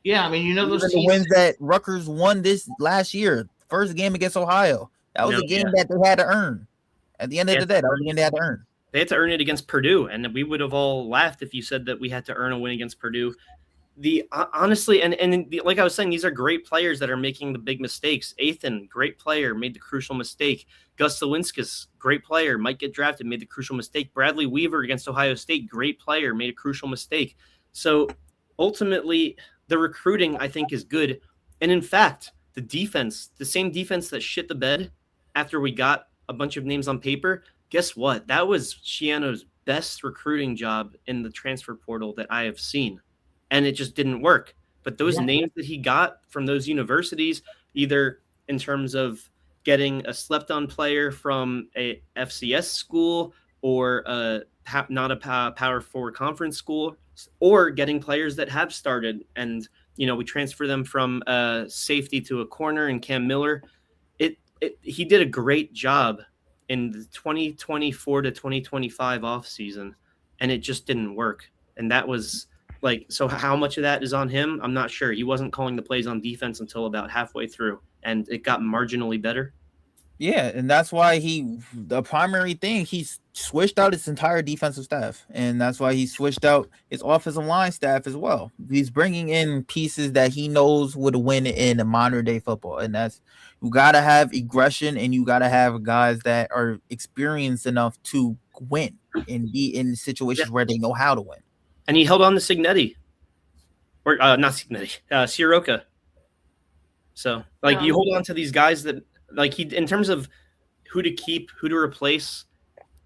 Speaker 1: Yeah, I mean, those
Speaker 3: the wins that Rutgers won this last year, first game against Ohio. That was a game that they had to earn. At the end of the day, that was a game they had to earn.
Speaker 2: They had to earn it against Purdue, and we would have all laughed if you said that we had to earn a win against Purdue. Honestly, like I was saying, these are great players that are making the big mistakes. Ethan, great player, made the crucial mistake. Gus Zielinskis, great player, might get drafted, made the crucial mistake. Bradley Weaver against Ohio State, great player, made a crucial mistake. So ultimately, the recruiting, I think, is good. And in fact, the defense, the same defense that shit the bed after we got a bunch of names on paper, guess what? That was Shiano's best recruiting job in the transfer portal that I have seen. And it just didn't work. But those names that he got from those universities, either in terms of getting a slept-on player from a FCS school or not a Power 4 conference school, or getting players that have started and, we transfer them from safety to a corner in Cam Miller. He did a great job in the 2024 to 2025 offseason, and it just didn't work. And that was so how much of that is on him? I'm not sure. He wasn't calling the plays on defense until about halfway through, and it got marginally better.
Speaker 3: Yeah, and that's why the primary thing, he switched out his entire defensive staff, and that's why he switched out his offensive line staff as well. He's bringing in pieces that he knows would win in a modern day football, and that's, you got to have aggression, and you got to have guys that are experienced enough to win and be in situations where they know how to win.
Speaker 2: And he held on to Signetti, or not Signetti, Soroka. So you hold on to these guys that, in terms of who to keep, who to replace,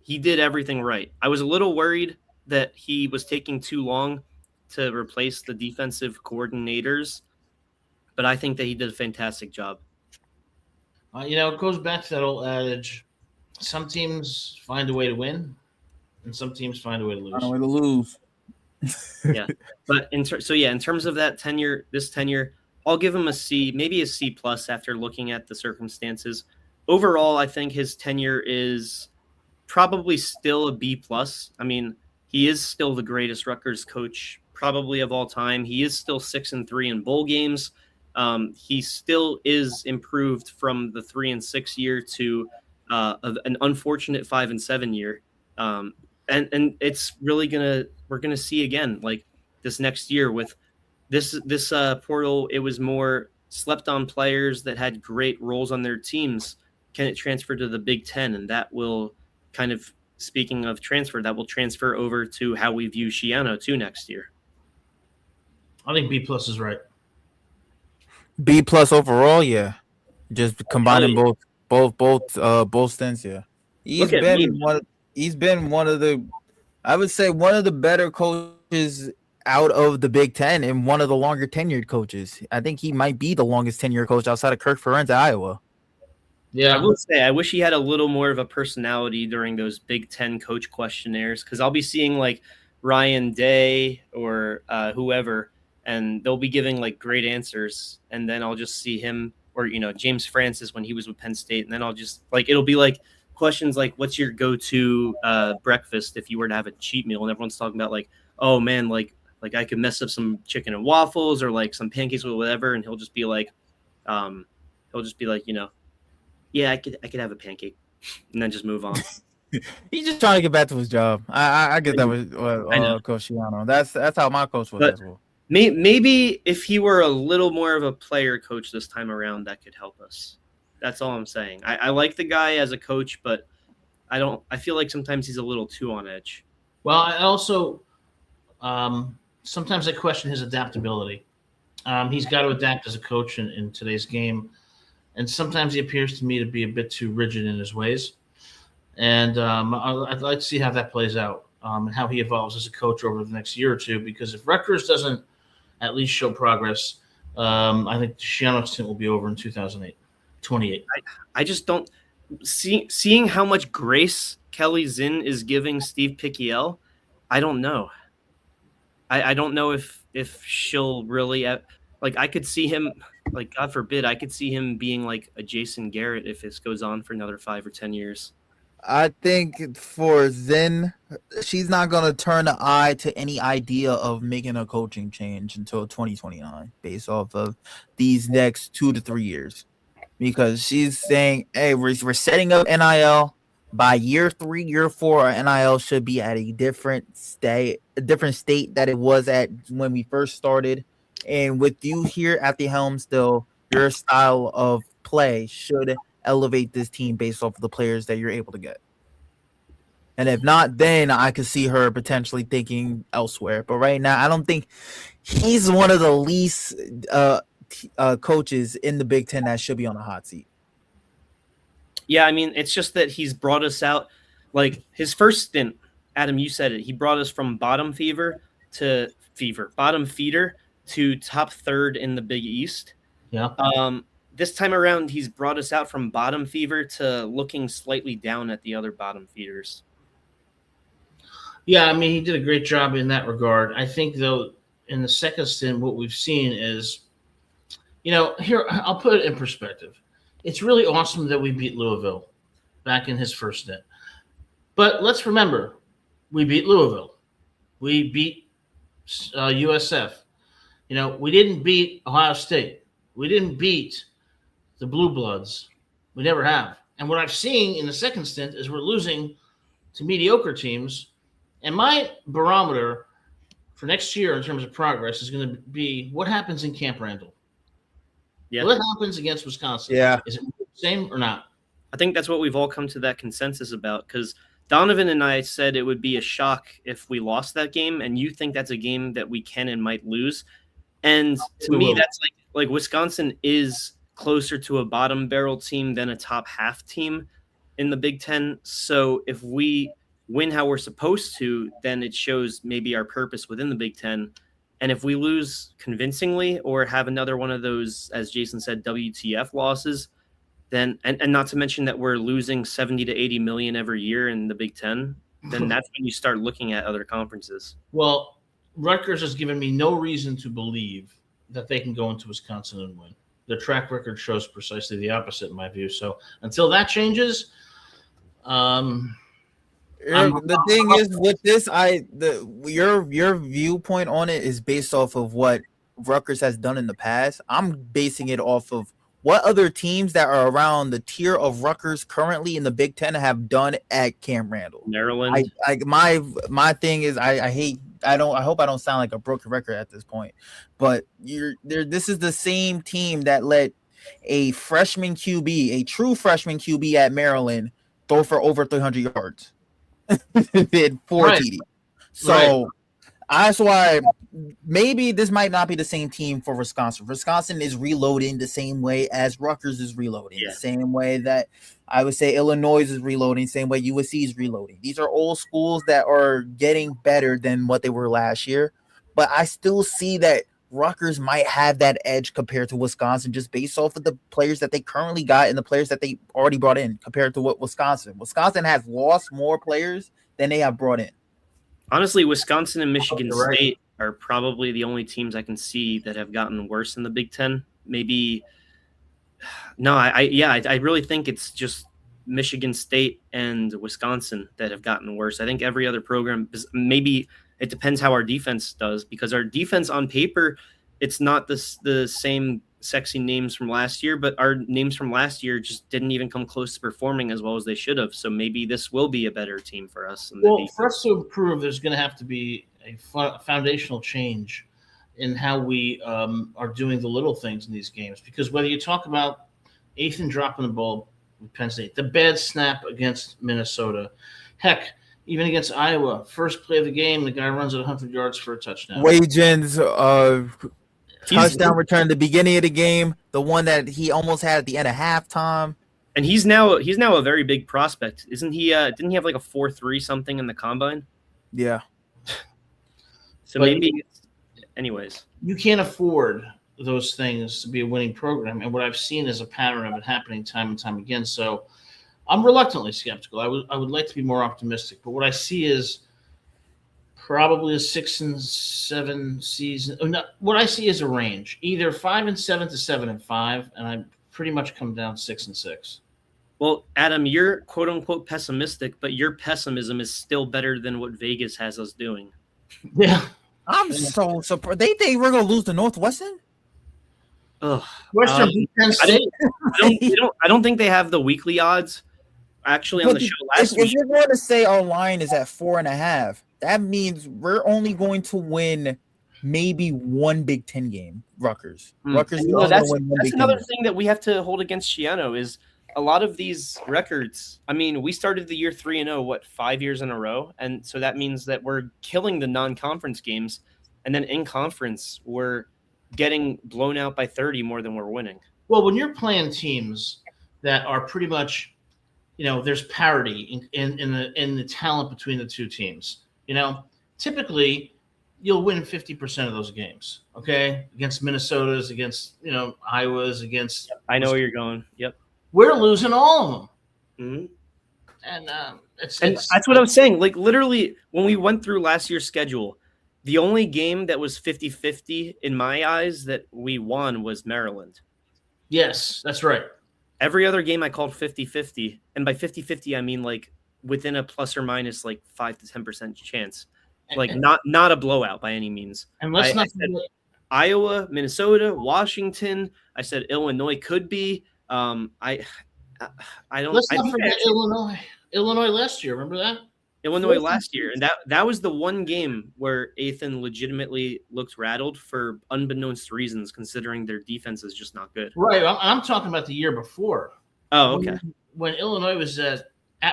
Speaker 2: he did everything right. I was a little worried that he was taking too long to replace the defensive coordinators, but I think that he did a fantastic job.
Speaker 1: It goes back to that old adage: some teams find a way to win, and some teams find a way to lose.
Speaker 3: Find a way to lose.
Speaker 2: Yeah, but in terms of that tenure, I'll give him a C, maybe a C plus after looking at the circumstances. Overall, I think his tenure is probably still a B plus. I mean, he is still the greatest Rutgers coach probably of all time. He is still 6-3 in bowl games. He still is improved from the 3-6 year to an unfortunate 5-7 year. And it's really we're gonna see again, like this next year with this portal. It was more slept on players that had great roles on their teams. Can it transfer to the Big Ten? And that will kind of, speaking of transfer, that will transfer over to how we view Schiano too next year.
Speaker 1: I think B plus is right.
Speaker 3: B plus overall, yeah. Just combining both stints, yeah. He's been one of the, I would say, one of the better coaches out of the Big Ten and one of the longer tenured coaches. I think he might be the longest tenured coach outside of Kirk Ferentz at Iowa.
Speaker 2: Yeah, I will say I wish he had a little more of a personality during those Big Ten coach questionnaires, because I'll be seeing like Ryan Day or whoever, and they'll be giving like great answers, and then I'll just see him, or James Francis when he was with Penn State, and then I'll just like, it'll be like questions like, what's your go-to breakfast if you were to have a cheat meal, and everyone's talking about like, oh man, like I could mess up some chicken and waffles or like some pancakes or whatever, and he'll just be like, yeah, I could have a pancake, and then just move on.
Speaker 3: He's just trying to get back to his job. I get that with Coach Schiano. That's how my coach was as well.
Speaker 2: Maybe if he were a little more of a player coach this time around, that could help us. That's all I'm saying. I like the guy as a coach, but I feel like sometimes he's a little too on edge.
Speaker 1: Well, I also sometimes I question his adaptability. He's got to adapt as a coach in today's game. And sometimes he appears to me to be a bit too rigid in his ways. And I'd like to see how that plays out and how he evolves as a coach over the next year or two. Because if Rutgers doesn't at least show progress, I think Schiano's stint will be over in 2028.
Speaker 2: I just don't seeing how much grace Kelly Zinn is giving Steve Picciel. I don't know. I don't know if she'll really like, I could see him, like, God forbid, I could see him being like a Jason Garrett if this goes on for another 5 or 10 years.
Speaker 3: I think for Zinn, she's not going to turn an eye to any idea of making a coaching change until 2029 based off of these next 2 to 3 years. Because she's saying, hey, we're setting up NIL. By year 3, year 4, our NIL should be at a different state that it was at when we first started. And with you here at the helm still, your style of play should elevate this team based off of the players that you're able to get. And if not, then I could see her potentially thinking elsewhere. But right now, I don't think he's one of the least coaches in the Big Ten that should be on the hot seat.
Speaker 2: Yeah, I mean, it's just that he's brought us out. Like, his first stint, Adam, you said it, he brought us from bottom feeder to top third in the Big East.
Speaker 1: Yeah.
Speaker 2: This time around, he's brought us out from bottom feeder to looking slightly down at the other bottom feeders.
Speaker 1: Yeah, I mean, he did a great job in that regard. I think, though, in the second stint, what we've seen is, here, I'll put it in perspective. It's really awesome that we beat Louisville back in his first stint. But let's remember, we beat Louisville. We beat USF. We didn't beat Ohio State. We didn't beat the Blue Bloods. We never have. And what I've seen in the second stint is we're losing to mediocre teams. And my barometer for next year in terms of progress is going to be what happens in Camp Randall. Yeah. What happens against Wisconsin?
Speaker 3: Yeah.
Speaker 1: Is it the same or not?
Speaker 2: I think that's what we've all come to that consensus about, because Donovan and I said it would be a shock if we lost that game, and you think that's a game that we can and might lose. And to me, that's like Wisconsin is closer to a bottom barrel team than a top half team in the Big Ten. So if we win how we're supposed to, then it shows maybe our purpose within the Big Ten. And if we lose convincingly or have another one of those, as Jason said, WTF losses, then and not to mention that we're losing 70 to 80 million every year in the Big Ten, then that's when you start looking at other conferences.
Speaker 1: Well, Rutgers has given me no reason to believe that they can go into Wisconsin and win. Their track record shows precisely the opposite in my view. So until that changes,
Speaker 3: the thing is with this, your viewpoint on it is based off of what Rutgers has done in the past. I'm basing it off of what other teams that are around the tier of Rutgers currently in the Big Ten have done at Camp Randall.
Speaker 2: Maryland.
Speaker 3: My thing is I hope I don't sound like a broken record at this point, but this is the same team that let a freshman QB, a true freshman QB at Maryland, throw for over 300 yards. Did 4 TD. So that's why maybe this might not be the same team for Wisconsin. Wisconsin is reloading the same way as Rutgers is reloading, the same way that I would say Illinois is reloading, same way USC is reloading. These are old schools that are getting better than what they were last year, but I still see that Rutgers might have that edge compared to Wisconsin just based off of the players that they currently got and the players that they already brought in compared to what Wisconsin has lost more players than they have brought in.
Speaker 2: Honestly, Wisconsin and Michigan State are probably the only teams I can see that have gotten worse in the Big Ten. Maybe no, I really think it's just Michigan State and Wisconsin that have gotten worse. I think every other program, maybe it depends how our defense does, because our defense on paper, it's not the same sexy names from last year, but our names from last year just didn't even come close to performing as well as they should have. So maybe this will be a better team for us.
Speaker 1: Well, for us to improve, there's going to have to be a foundational change in how we are doing the little things in these games. Because whether you talk about Ethan dropping the ball with Penn State, the bad snap against Minnesota, heck, even against Iowa, first play of the game, the guy runs at 100 yards for a touchdown.
Speaker 3: Wagens, touchdown return at the beginning of the game, the one that he almost had at the end of halftime.
Speaker 2: And he's now a very big prospect, isn't he? Didn't he have like a 4.3 something in the combine?
Speaker 3: Yeah.
Speaker 2: So maybe, anyways,
Speaker 1: you can't afford those things to be a winning program, and what I've seen is a pattern of it happening time and time again. So I'm reluctantly skeptical. I would like to be more optimistic, but what I see is probably a 6-7 season. What I see is a range, either 5-7 to 7-5, and I pretty much come down 6-6.
Speaker 2: Well, Adam, you're quote unquote pessimistic, but your pessimism is still better than what Vegas has us doing.
Speaker 1: Yeah,
Speaker 3: I'm so surprised. They think we're gonna lose to Northwestern.
Speaker 2: Ugh.
Speaker 1: Western Penn State.
Speaker 2: I don't think they have the weekly odds. Actually, on the show last week,
Speaker 3: if you're going to say our line is at 4.5, that means we're only going to win maybe one Big Ten game. Rutgers. Rutgers.
Speaker 2: That's another thing that we have to hold against Schiano is a lot of these records. I mean, we started the year 3-0, 5 years in a row, and so that means that we're killing the non-conference games, and then in conference we're getting blown out by 30 more than we're winning.
Speaker 1: Well, when you're playing teams that are pretty much, there's parity in the talent between the two teams. Typically you'll win 50% of those games. Okay, against Minnesota's, against Iowa's, against.
Speaker 2: I know where you're going. Yep.
Speaker 1: We're losing all of them.
Speaker 2: Mm-hmm.
Speaker 1: And
Speaker 2: that's what I was saying. Like literally, when we went through last year's schedule, the only game that was 50-50 in my eyes that we won was Maryland.
Speaker 1: Yes, that's right.
Speaker 2: Every other game I called 50-50. And by 50-50, I mean like within a plus or minus like 5 to 10% chance. Like not a blowout by any means.
Speaker 1: And let's not
Speaker 2: said Iowa, Minnesota, Washington. I said Illinois could be. I don't.
Speaker 1: Let's not forget Illinois. Illinois last year, remember that?
Speaker 2: Illinois last year, and that was the one game where Ethan legitimately looked rattled for unbeknownst reasons, considering their defense is just not good.
Speaker 1: Right. I'm talking about the year before.
Speaker 2: Oh, okay.
Speaker 1: When Illinois was at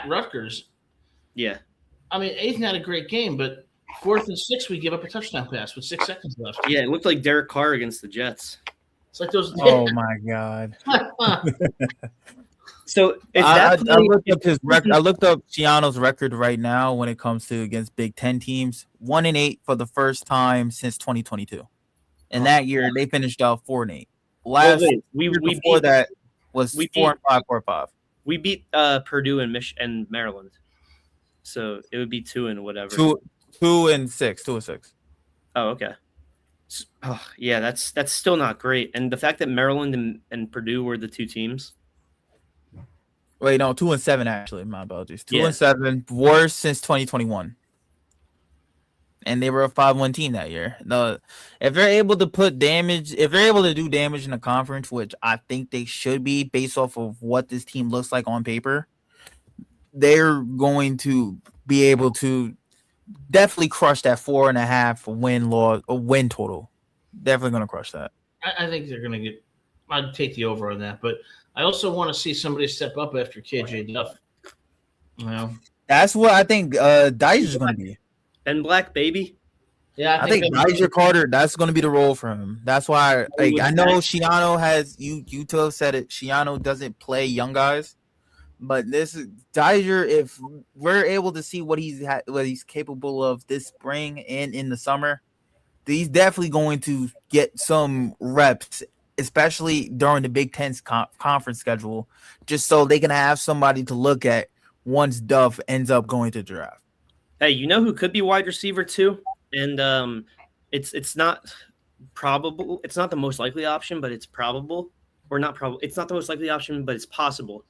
Speaker 1: Rutgers.
Speaker 2: Yeah.
Speaker 1: I mean, Ethan had a great game, but 4th and 6, we give up a touchdown pass with 6 seconds left.
Speaker 2: Yeah, it looked like Derek Carr against the Jets.
Speaker 1: It's like those.
Speaker 3: Oh my God.
Speaker 2: So is
Speaker 3: I
Speaker 2: that play,
Speaker 3: looked up his record. I looked up Shiano's record right now when it comes to against Big Ten teams. 1-8 for the first time since 2022, and that year they finished out 4-8. Last
Speaker 2: wait,
Speaker 3: year
Speaker 2: we
Speaker 3: before
Speaker 2: beat
Speaker 3: that was
Speaker 2: we
Speaker 3: 4-5,
Speaker 2: beat
Speaker 3: 4-5.
Speaker 2: we beat Purdue and and Maryland, so it would be 2 and whatever.
Speaker 3: 2-6, 2-6.
Speaker 2: Oh, okay. Oh, yeah, that's still not great. And the fact that Maryland and Purdue were the 2 teams.
Speaker 3: Wait, no, 2-7 actually. My apologies. 2-7,
Speaker 2: Yeah.
Speaker 3: worst since 2021. And they were a 5-1 team that year. If they're able to do damage in the conference, which I think they should be based off of what this team looks like on paper, they're going to be able to definitely crush that 4.5 win total. Definitely going to crush that.
Speaker 1: I think they're going to get. I'd take the over on that, but I also want to see somebody step up after KJ Duff.
Speaker 3: That's what I think. Dice is going to be.
Speaker 2: Ben Black, baby.
Speaker 1: Yeah,
Speaker 3: I think Niger Carter. That's going to be the role for him. That's why. I know Shiano has you. You two have said it. Shiano doesn't play young guys, but this is Diger. If we're able to see what he's capable of this spring and in the summer, he's definitely going to get some reps, especially during the Big Ten's conference schedule, just so they can have somebody to look at once Duff ends up going to draft.
Speaker 2: Hey, you know who could be wide receiver too? And it's not probable. It's not the most likely option, but it's probable. Or not probable. It's not the most likely option, but it's possible.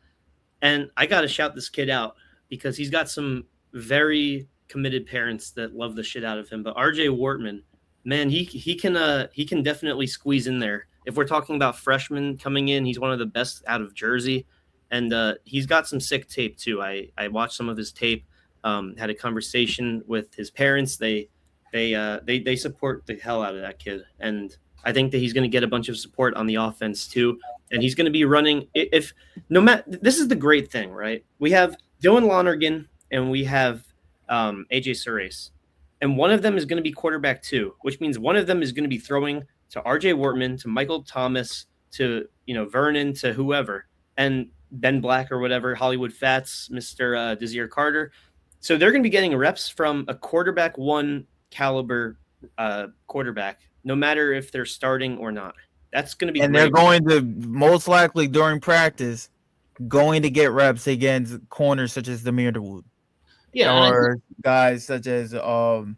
Speaker 2: And I got to shout this kid out because he's got some very committed parents that love the shit out of him. But RJ Wortman, man, he can definitely squeeze in there. If we're talking about freshmen coming in, he's one of the best out of Jersey, and he's got some sick tape too. I watched some of his tape. Had a conversation with his parents. They support the hell out of that kid, and I think that he's going to get a bunch of support on the offense too. And he's going to be running. This is the great thing, right? We have Dylan Lonergan and we have AJ Surace, and one of them is going to be quarterback too, which means one of them is going to be throwing to RJ Wortman, to Michael Thomas, to Vernon, to whoever, and Ben Black or whatever, Hollywood Fats, Mr. Desir Carter. So they're going to be getting reps from a quarterback one caliber quarterback, no matter if they're starting or not. That's going to be
Speaker 3: and
Speaker 2: great.
Speaker 3: They're going to most likely during practice going to get reps against corners such as Demir Dawood.
Speaker 1: Yeah,
Speaker 3: or guys such as the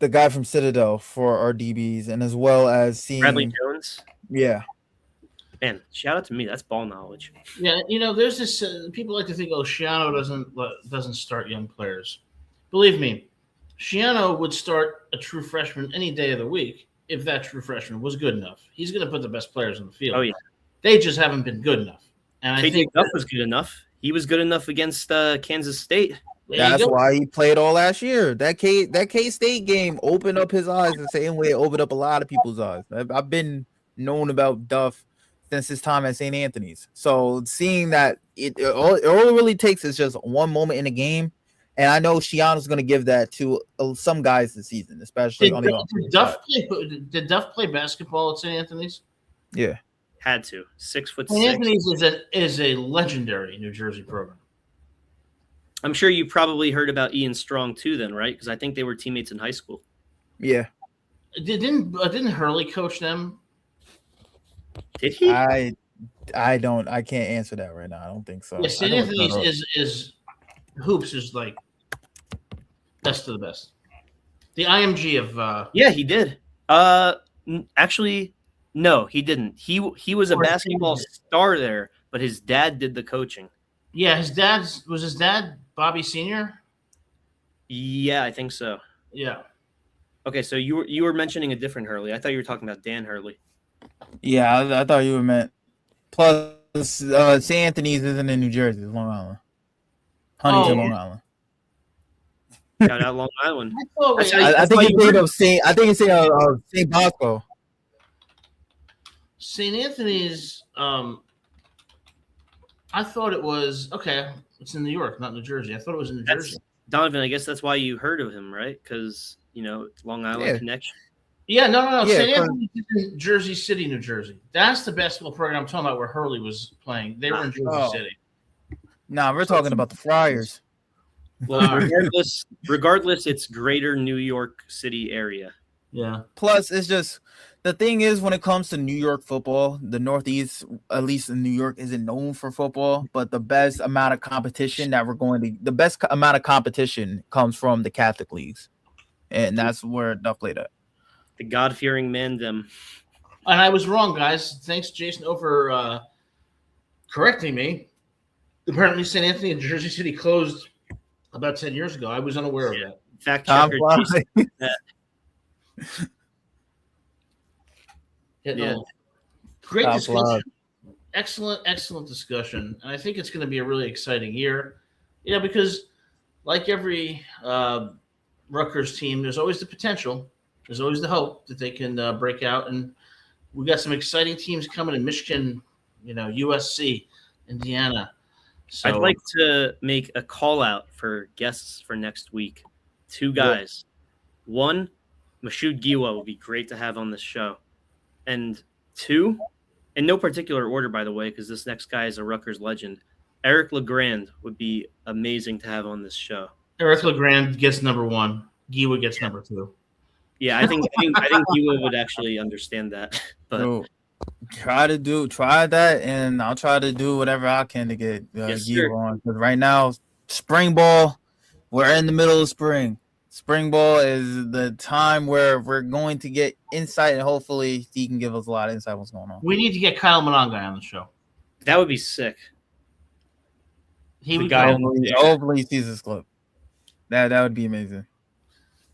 Speaker 3: guy from Citadel for our DBs, and as well as seeing
Speaker 2: Bradley Jones.
Speaker 3: Yeah.
Speaker 2: Man, shout out to me. That's ball knowledge.
Speaker 1: Yeah, there's this. People like to think, Shiano doesn't start young players. Believe me, Shiano would start a true freshman any day of the week if that true freshman was good enough. He's going to put the best players on the field.
Speaker 2: Oh yeah,
Speaker 1: they just haven't been good enough. And I think
Speaker 2: Duff was good enough. He was good enough against Kansas State.
Speaker 3: That's why he played all last year. That K-State game opened up his eyes the same way it opened up a lot of people's eyes. I've been known about Duff since his time at St. Anthony's. So seeing that all it really takes is just one moment in a game, and I know Shiano's going to give that to some guys this season, especially on the offense.
Speaker 1: Did Duff play basketball at St. Anthony's?
Speaker 3: Yeah,
Speaker 2: had to. 6'6".
Speaker 1: St. Anthony's is a legendary New Jersey program.
Speaker 2: I'm sure you probably heard about Ian Strong too, then, right? Because I think they were teammates in high school.
Speaker 3: Yeah.
Speaker 1: Didn't Hurley coach them?
Speaker 2: Did he?
Speaker 3: I can't answer that right now. I don't think so.
Speaker 1: Yeah, St. Anthony's is hoops is like best of the best. The IMG of
Speaker 2: yeah, he did. Actually, no, he didn't. He was a basketball star there, but his dad did the coaching.
Speaker 1: Yeah, his dad Bobby Sr.?
Speaker 2: Yeah, I think so.
Speaker 1: Yeah.
Speaker 2: Okay, so you were mentioning a different Hurley. I thought you were talking about Dan Hurley.
Speaker 3: Yeah, I thought you were meant. Plus, St. Anthony's isn't in New Jersey, it's Long Island. Huntington, Long Island.
Speaker 2: Shout out Long Island.
Speaker 3: I think you're thinking of St. Bosco.
Speaker 1: St. Anthony's. I thought it was okay. It's in New York, not New Jersey. I thought it was in New Jersey.
Speaker 2: Donovan, I guess that's why you heard of him, right? Because it's Long Island connection.
Speaker 1: Yeah, no.
Speaker 3: Yeah,
Speaker 1: St. Anthony's in Jersey City, New Jersey. That's the basketball program I'm talking about where Hurley was playing. They were in Jersey City.
Speaker 3: Nah, we're talking about the Friars.
Speaker 2: Well, regardless, it's greater New York City area.
Speaker 1: Yeah.
Speaker 3: Plus, it's just the thing is when it comes to New York football, the Northeast, at least in New York, isn't known for football. But the best amount of competition comes from the Catholic leagues, and that's where they're played at.
Speaker 2: The God-fearing mandem.
Speaker 1: And I was wrong, guys. Thanks, Jason, for correcting me. Apparently, St. Anthony and Jersey City closed about 10 years ago. I was unaware of that.
Speaker 2: Fact checker.
Speaker 1: Great discussion. Excellent discussion. And I think it's going to be a really exciting year. Yeah, because like every Rutgers team, there's always the potential. There's always the hope that they can break out. And we got some exciting teams coming in Michigan, USC, Indiana. So,
Speaker 2: I'd like to make a call out for guests for next week. 2 guys. One, Mashoud Giwa would be great to have on this show. And 2, in no particular order, by the way, because this next guy is a Rutgers legend, Eric LeGrand would be amazing to have on this show.
Speaker 1: Eric LeGrand gets number 1. Giwa gets number 2.
Speaker 2: Yeah, I think Giwa would actually understand that. But
Speaker 3: So, try that, and I'll try to do whatever I can to get Giwa on. Because right now, spring ball, we're in the middle of spring. Spring ball is the time where we're going to get insight, and hopefully he can give us a lot of insight what's going on.
Speaker 1: We need to get Kyle Mononga on the show.
Speaker 2: that would be sick.
Speaker 3: Hopefully he sees this clip. That would be amazing.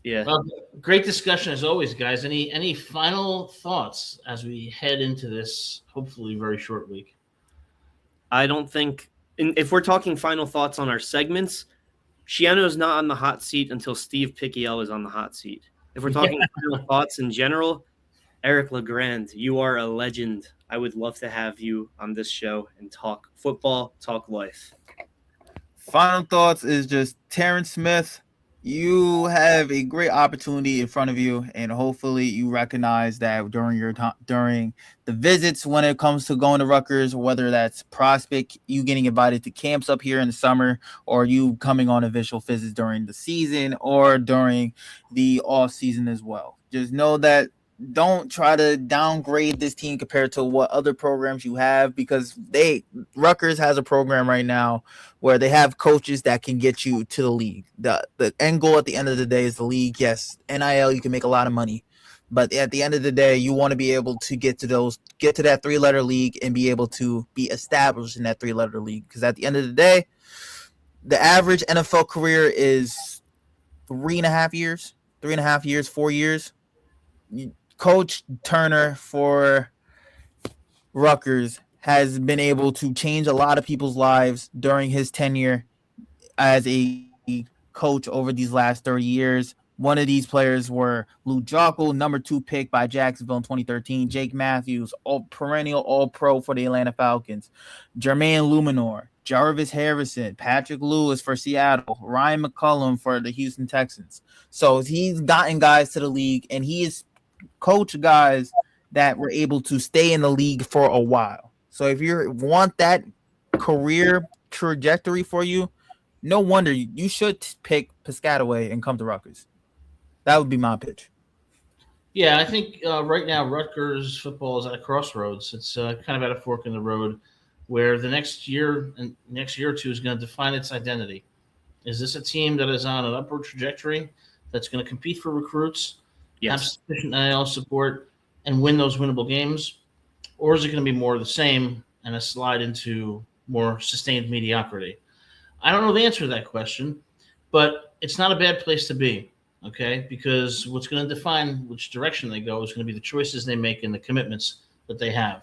Speaker 2: Yeah.
Speaker 1: Well, great discussion as always, guys. Any final thoughts as we head into this hopefully very short week?
Speaker 2: I don't think if we're talking final thoughts on our segments, Shiano's not on the hot seat until Steve Picciel is on the hot seat. If we're talking final thoughts in general, Eric LeGrand, you are a legend. I would love to have you on this show and talk football, talk life.
Speaker 3: Final thoughts is just Terrence Smith. You have a great opportunity in front of you, and hopefully you recognize that during your time, during the visits when it comes to going to Rutgers, whether that's prospect, you getting invited to camps up here in the summer, or you coming on official visits during the season or during the off season as well. Just know that don't try to downgrade this team compared to what other programs you have, because Rutgers has a program right now where they have coaches that can get you to the league. The end goal at the end of the day is the league. Yes, NIL, you can make a lot of money, but at the end of the day, you want to be able to get to that 3-letter league and be able to be established in that 3-letter league. Because at the end of the day, the average NFL career is 3.5 years, 4 years. Coach Turner for Rutgers has been able to change a lot of people's lives during his tenure as a coach over these last 30 years. One of these players were Lou Jockle, number 2 pick by Jacksonville in 2013. Jake Matthews, perennial All-Pro for the Atlanta Falcons. Jermaine Luminor, Jarvis Harrison, Patrick Lewis for Seattle, Ryan McCullum for the Houston Texans. So he's gotten guys to the league, and he has coached guys that were able to stay in the league for a while. So if you want that career trajectory for you, no wonder you should pick Piscataway and come to Rutgers. That would be my pitch.
Speaker 1: Yeah, I think right now Rutgers football is at a crossroads. It's kind of at a fork in the road where the next year or two is going to define its identity. Is this a team that is on an upward trajectory that's going to compete for recruits, have sufficient NIL support, and win those winnable games? Or is it going to be more of the same and a slide into more sustained mediocrity? I don't know the answer to that question, but it's not a bad place to be, okay? Because what's going to define which direction they go is going to be the choices they make and the commitments that they have.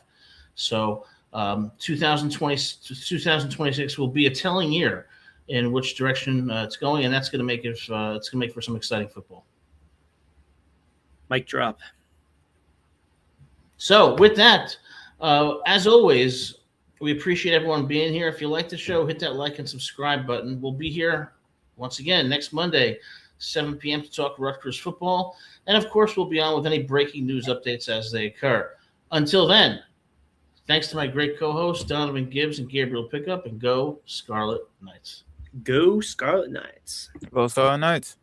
Speaker 1: So 2026 will be a telling year in which direction it's going, and that's going to make it's going to make for some exciting football.
Speaker 2: Mic drop.
Speaker 1: So with that, as always, we appreciate everyone being here. If you like the show, hit that like and subscribe button. We'll be here once again next Monday, 7 p.m. to talk Rutgers football. And, of course, we'll be on with any breaking news updates as they occur. Until then, thanks to my great co-hosts, Donovan, Gibbs, and Gabriel Pickup, and go Scarlet Knights.
Speaker 2: Go Scarlet Knights.
Speaker 3: Go Star Knights.